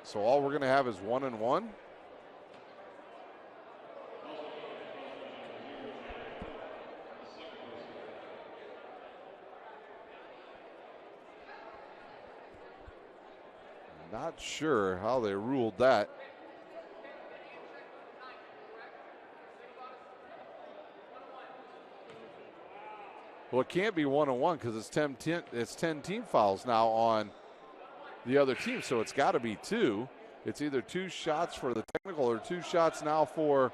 So all we're going to have is 1-1? Not sure how they ruled that. Well, it can't be 1-1 because it's 10 team fouls now on the other team, so it's got to be 2. It's either 2 shots for the technical or 2 shots now for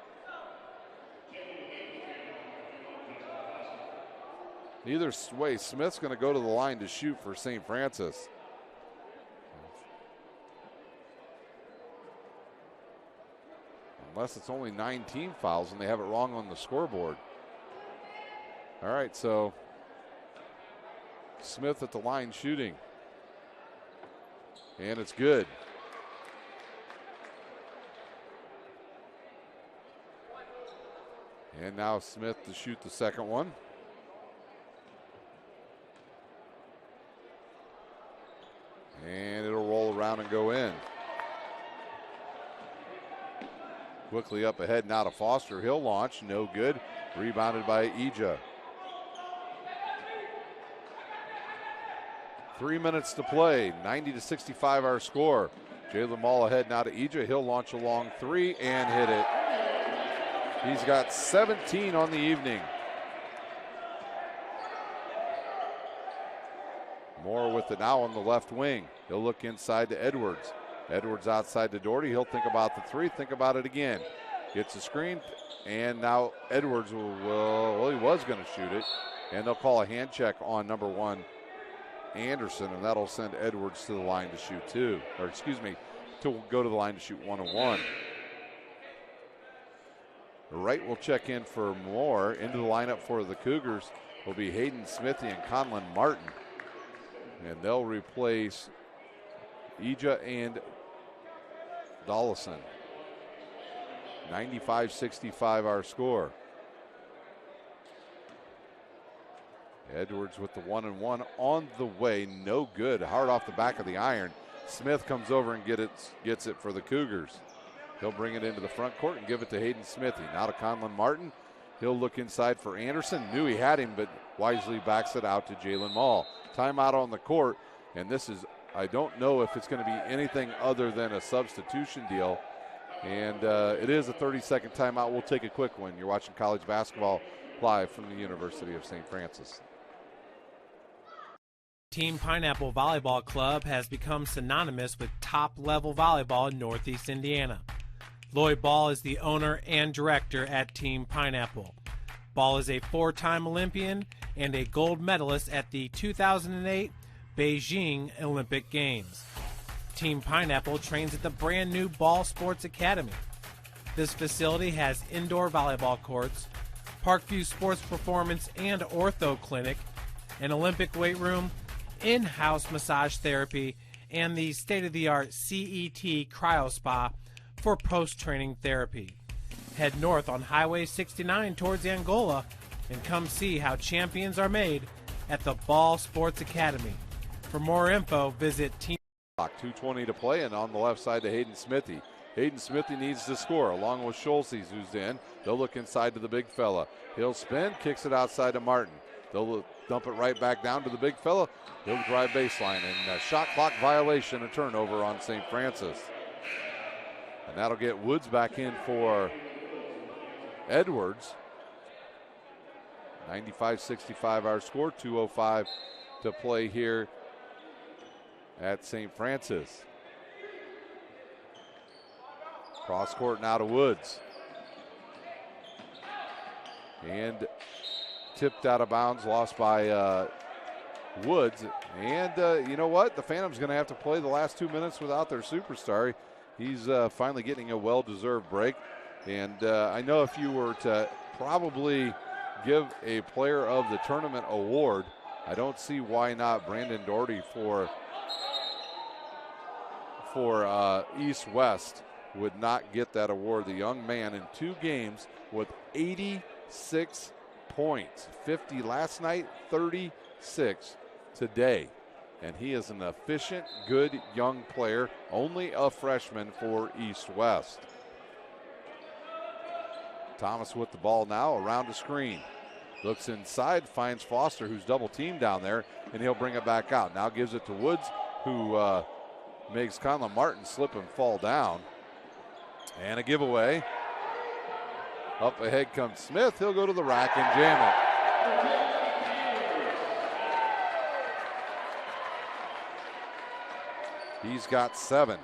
either way. Smith's going to go to the line to shoot for St. Francis. Unless it's only 9 team fouls and they have it wrong on the scoreboard. All right, so Smith at the line shooting. And it's good. And now Smith to shoot the second one. And it'll roll around and go in. Quickly up ahead now to Foster. He'll launch, no good. Rebounded by Ija. 3 minutes to play, 90-65 our score. Jalen Mall ahead now to Ija. He'll launch a long 3 and hit it. He's got 17 on the evening. Moore with it now on the left wing. He'll look inside to Edwards. Edwards outside to Doherty. He'll think about the 3, think about it again. Gets a screen, and now Edwards well, he was going to shoot it. And they'll call a hand check on number 1, Anderson, and that'll send Edwards to the line to shoot 2. Or excuse me, to go to the line to shoot 1-1. Wright will check in for Moore. Into the lineup for the Cougars will be Hayden Smithy and Conlon Martin. And they'll replace Ija and Dollison. 95-65 our score. Edwards with the 1-1 on the way, no good. Hard off the back of the iron. Smith comes over and gets it for the Cougars. He'll bring it into the front court and give it to Hayden Smithy. Now to Conlon Martin. He'll look inside for Anderson. Knew he had him, but wisely backs it out to Jalen Mall. Timeout on the court, and this is, I don't know if it's going to be anything other than a substitution deal. And it is a 30-second timeout. We'll take a quick one. You're watching college basketball live from the University of St. Francis. Team Pineapple Volleyball Club has become synonymous with top-level volleyball in Northeast Indiana. Lloyd Ball is the owner and director at Team Pineapple. Ball is a 4-time Olympian and a gold medalist at the 2008 Beijing Olympic Games. Team Pineapple trains at the brand new Ball Sports Academy. This facility has indoor volleyball courts, Parkview Sports Performance and Ortho Clinic, an Olympic weight room, in-house massage therapy, and the state-of-the-art CET Cryo Spa for post-training therapy. Head north on Highway 69 towards Angola and come see how champions are made at the Ball Sports Academy. For more info, visit Team. 2:20 to play, and on the left side to Hayden Smithy. Hayden Smithy needs to score along with Schultz, who's in. They'll look inside to the big fella. He'll spin, kicks it outside to Martin. They'll dump it right back down to the big fella. He'll drive baseline, and a shot clock violation, a turnover on St. Francis. And that'll get Woods back in for Edwards. 95-65 our score, 2:05 to play here at St. Francis. Cross court now to Woods. And tipped out of bounds, lost by Woods. And you know what? The Phantoms going to have to play the last 2 minutes without their superstar. He's finally getting a well-deserved break. And I know if you were to probably give a player of the tournament award, I don't see why not Brandon Doherty for East-West would not get that award. The young man in 2 games with 86 points, 50 last night, 36 today. And he is an efficient, good young player, only a freshman for East-West. Thomas with the ball now around the screen. Looks inside, finds Foster, who's double teamed down there, and he'll bring it back out. Now gives it to Woods, who makes Conlon Martin slip and fall down. And a giveaway. Up ahead comes Smith. He'll go to the rack and jam it. He's got 7.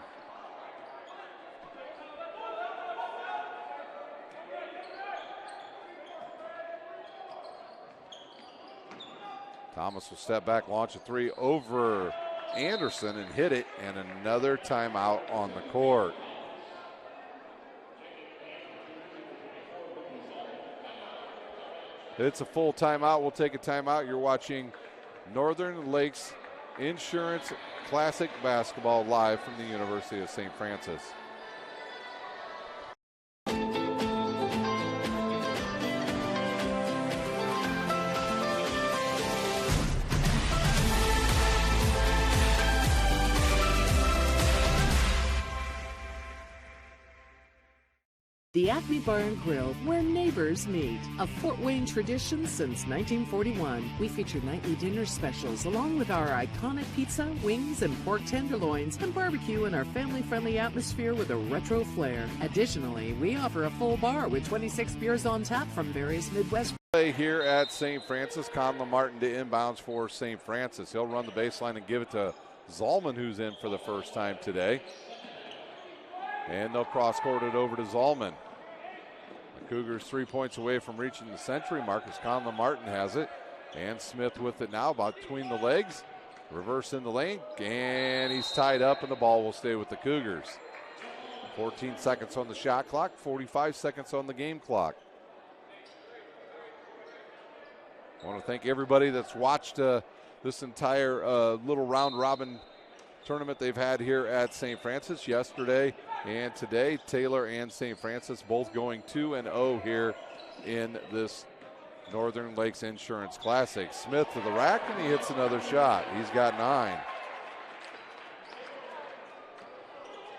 Thomas will step back, launch a 3 over Anderson and hit it, and another timeout on the court. It's a full timeout. We'll take a timeout. You're watching Northern Lakes Insurance Classic Basketball live from the University of St. Francis. The Acme Bar and Grill, where neighbors meet. A Fort Wayne tradition since 1941. We feature nightly dinner specials along with our iconic pizza, wings, and pork tenderloins, and barbecue in our family-friendly atmosphere with a retro flair. Additionally, we offer a full bar with 26 beers on tap from various Midwest. Here at St. Francis, Conlon Martin to inbounds for St. Francis. He'll run the baseline and give it to Zalman, who's in for the first time today. And they'll cross-court it over to Zalman. The Cougars 3 points away from reaching the century mark as Conlon Martin has it. And Smith with it now, about between the legs. Reverse in the lane, and he's tied up, and the ball will stay with the Cougars. 14 seconds on the shot clock, 45 seconds on the game clock. I want to thank everybody that's watched this entire little round-robin tournament they've had here at St. Francis yesterday and today. Taylor and St. Francis both going 2-0 here in this Northern Lakes Insurance Classic. Smith to the rack, and he hits another shot. He's got 9.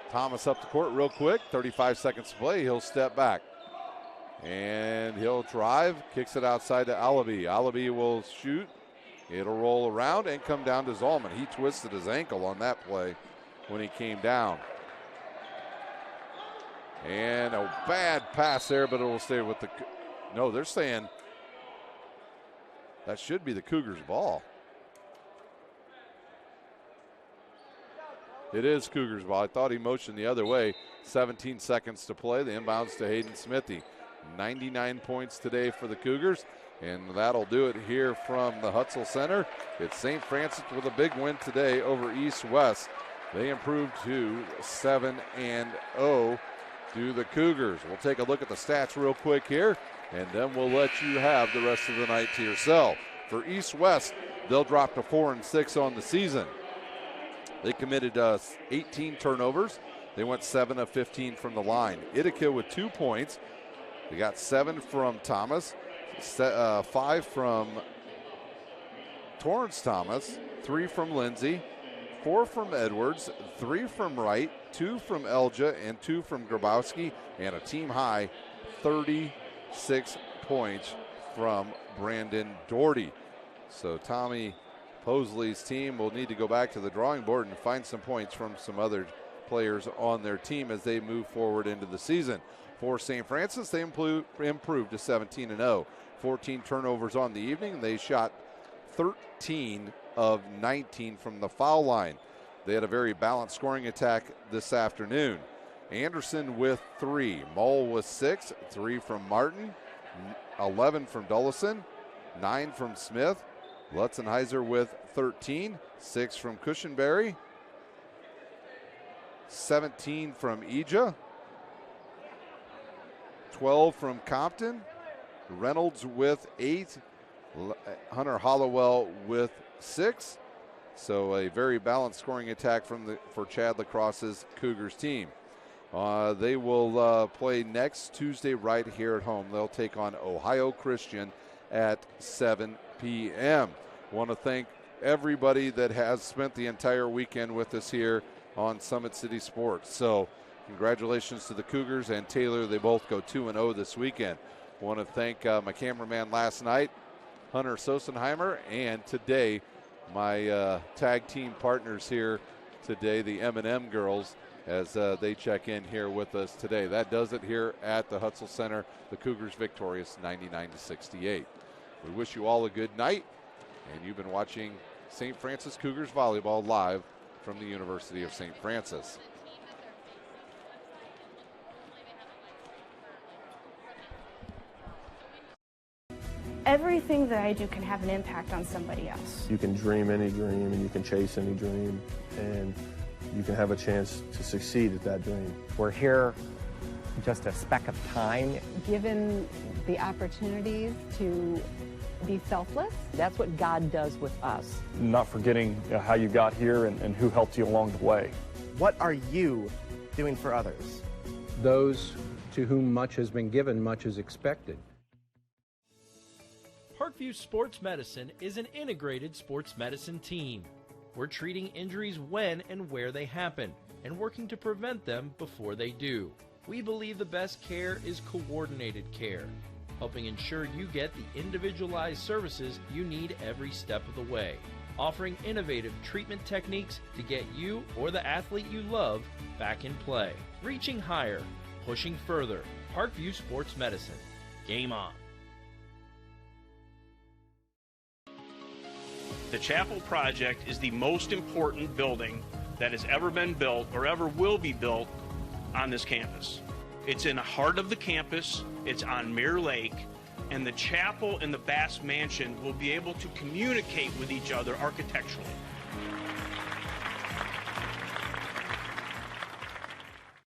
Thomas up the court real quick, 35 seconds to play. He'll step back, and he'll drive, kicks it outside to Alabi. Alabi will shoot. It'll roll around and come down to Zalman. He twisted his ankle on that play when he came down. And a bad pass there, but it will stay with the... No, they're saying that should be the Cougars' ball. It is Cougars' ball. I thought he motioned the other way. 17 seconds to play. The inbounds to Hayden Smithy. 99 points today for the Cougars. And that'll do it here from the Hutzel Center. It's St. Francis with a big win today over East-West. They improved to 7-0 to the Cougars. We'll take a look at the stats real quick here, and then we'll let you have the rest of the night to yourself. For East-West, they'll drop to 4-6 on the season. They committed 18 turnovers. They went 7 of 15 from the line. Ithaca with 2 points. They got 7 from Thomas. 5 from Torrance Thomas, 3 from Lindsay, 4 from Edwards, 3 from Wright, 2 from Elja, and 2 from Grabowski, and a team high 36 points from Brandon Doherty. So Tommy Posley's team will need to go back to the drawing board and find some points from some other players on their team as they move forward into the season. For St. Francis, they improved to 17-0. 14 turnovers on the evening. They shot 13 of 19 from the foul line. They had a very balanced scoring attack this afternoon. Anderson with 3. Mull with 6. 3 from Martin. 11 from Dullison. 9 from Smith. Lutzenheiser with 13, 6 from Cushenberry, 17 from Ija, 12 from Compton, Reynolds with 8, Hunter Hollowell with 6. So a very balanced scoring attack for Chad Lacrosse's Cougars team. They will play next Tuesday right here at home. They'll take on Ohio Christian at 7 p.m. Want to thank everybody that has spent the entire weekend with us here on Summit City Sports. So congratulations to the Cougars and Taylor. They both go 2-0 this weekend. Want to thank my cameraman last night, Hunter Sosenheimer, and today my tag team partners here today, the M&M girls, as they check in here with us today. That does it here at the Hutzel Center. The Cougars victorious 99-68. We wish you all a good night, and you've been watching St. Francis Cougars volleyball live from the University of St. Francis. Everything that I do can have an impact on somebody else. You can dream any dream and you can chase any dream, and you can have a chance to succeed at that dream. We're here just a speck of time. Given the opportunities to be selfless. That's what God does with us. Not forgetting how you got here and who helped you along the way. What are you doing for others? Those to whom much has been given, much is expected. Parkview Sports Medicine is an integrated sports medicine team. We're treating injuries when and where they happen and working to prevent them before they do. We believe the best care is coordinated care, helping ensure you get the individualized services you need every step of the way, offering innovative treatment techniques to get you or the athlete you love back in play. Reaching higher, pushing further. Parkview Sports Medicine. Game on. The Chapel Project is the most important building that has ever been built or ever will be built on this campus. It's in the heart of the campus, it's on Mirror Lake, and the chapel and the Bass Mansion will be able to communicate with each other architecturally.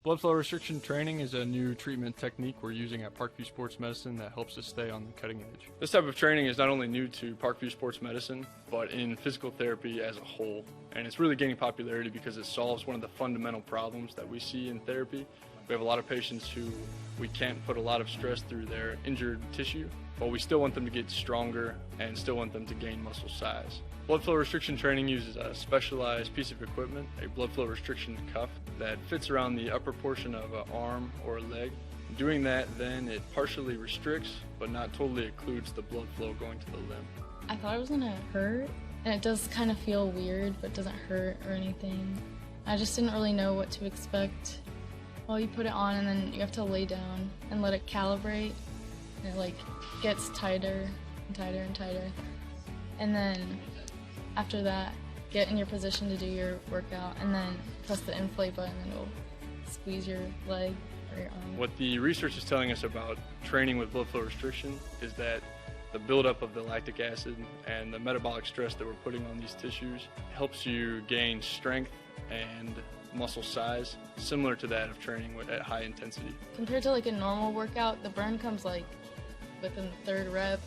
Blood flow restriction training is a new treatment technique we're using at Parkview Sports Medicine that helps us stay on the cutting edge. This type of training is not only new to Parkview Sports Medicine, but in physical therapy as a whole. And it's really gaining popularity because it solves one of the fundamental problems that we see in therapy. We have a lot of patients who we can't put a lot of stress through their injured tissue, but we still want them to get stronger and still want them to gain muscle size. Blood flow restriction training uses a specialized piece of equipment, a blood flow restriction cuff that fits around the upper portion of an arm or a leg. Doing that, then it partially restricts, but not totally occludes the blood flow going to the limb. I thought it was gonna hurt, and it does kind of feel weird, but doesn't hurt or anything. I just didn't really know what to expect. Well, you put it on and then you have to lay down and let it calibrate, and it gets tighter and tighter and tighter. And then after that, get in your position to do your workout, and then press the inflate button and it'll squeeze your leg or your arm. What the research is telling us about training with blood flow restriction is that the buildup of the lactic acid and the metabolic stress that we're putting on these tissues helps you gain strength and muscle size, similar to that of training at high intensity. Compared to a normal workout, the burn comes within the third rep,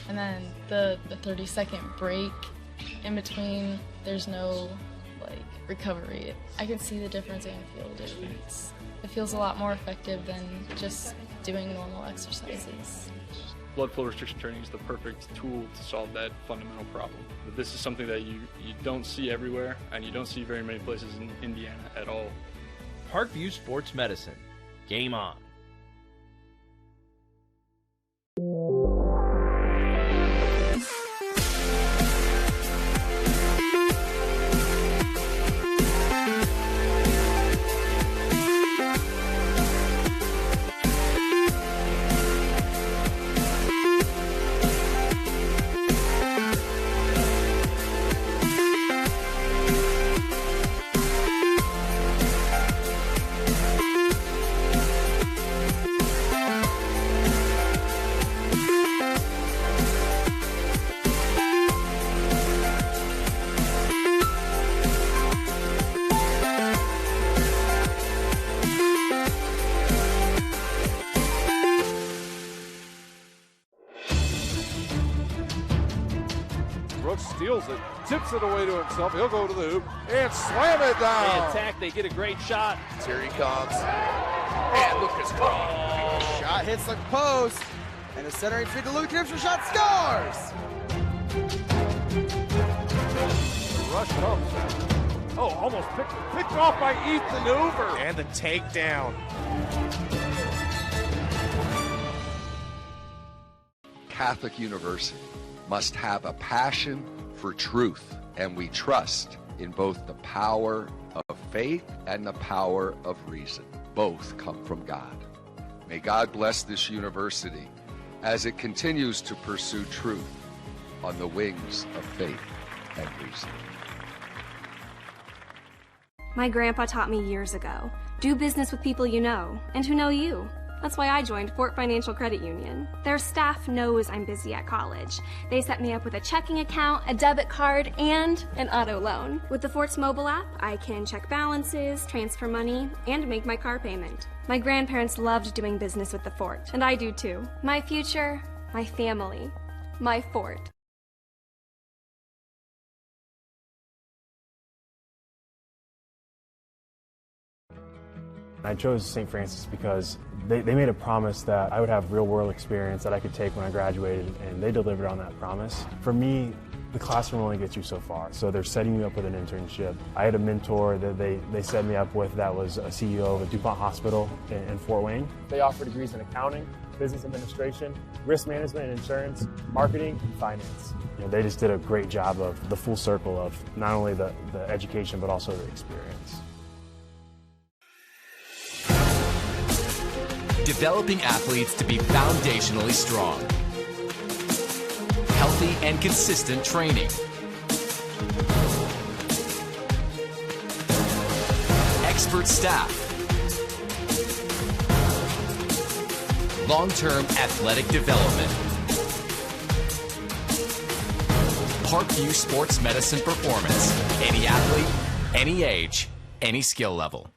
and then the 30-second break in between, there's no recovery. I can see the difference and feel the difference. It feels a lot more effective than just doing normal exercises. Blood flow restriction training is the perfect tool to solve that fundamental problem. But this is something that you don't see everywhere, and you don't see very many places in Indiana at all. Parkview Sports Medicine. Game on. steals it, tips it away to himself. He'll go to the hoop and slam it They down. attack, they get a great shot. Here he comes. And Lucas Craw. Shot hits the post. And the centering feed to Louis Knipscher. Shot scores. Rush comes. Oh, almost picked off by Ethan Hoover. And the takedown. Catholic University must have a passion for truth, and we trust in both the power of faith and the power of reason. Both come from God. May God bless this university as it continues to pursue truth on the wings of faith and reason. My grandpa taught me years ago, do business with people you know and who know you. That's why I joined Fort Financial Credit Union. Their staff knows I'm busy at college. They set me up with a checking account, a debit card, and an auto loan. With the Fort's mobile app, I can check balances, transfer money, and make my car payment. My grandparents loved doing business with the Fort, and I do too. My future, my family, my Fort. I chose St. Francis because they made a promise that I would have real-world experience that I could take when I graduated, and they delivered on that promise. For me, the classroom only gets you so far, so they're setting you up with an internship. I had a mentor that they set me up with that was a CEO of a DuPont hospital in Fort Wayne. They offer degrees in accounting, business administration, risk management and insurance, marketing, and finance. You know, they just did a great job of the full circle of not only the education but also the experience. Developing athletes to be foundationally strong. Healthy and consistent training. Expert staff. Long-term athletic development. Parkview Sports Medicine Performance. Any athlete, any age, any skill level.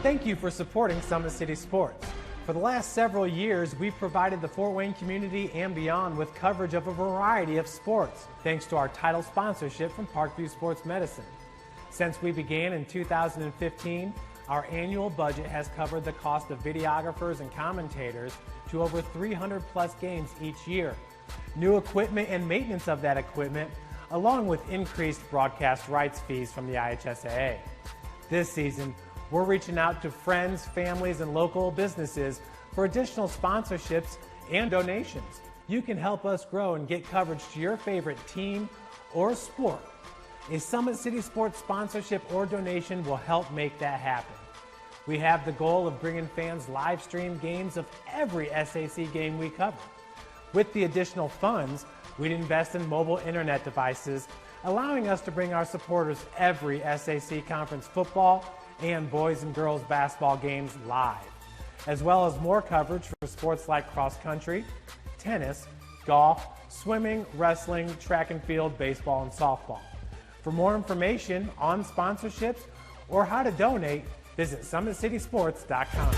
Thank you for supporting Summit City Sports. For the last several years, we've provided the Fort Wayne community and beyond with coverage of a variety of sports, thanks to our title sponsorship from Parkview Sports Medicine. Since we began in 2015, our annual budget has covered the cost of videographers and commentators to over 300 plus games each year. New equipment and maintenance of that equipment, along with increased broadcast rights fees from the IHSAA. This season, we're reaching out to friends, families, and local businesses for additional sponsorships and donations. You can help us grow and get coverage to your favorite team or sport. A Summit City Sports sponsorship or donation will help make that happen. We have the goal of bringing fans live stream games of every SAC game we cover. With the additional funds, we'd invest in mobile internet devices, allowing us to bring our supporters every SAC conference football and boys and girls basketball games live, as well as more coverage for sports like cross country, tennis, golf, swimming, wrestling, track and field, baseball, and softball. For more information on sponsorships or how to donate, visit SummitCitySports.com.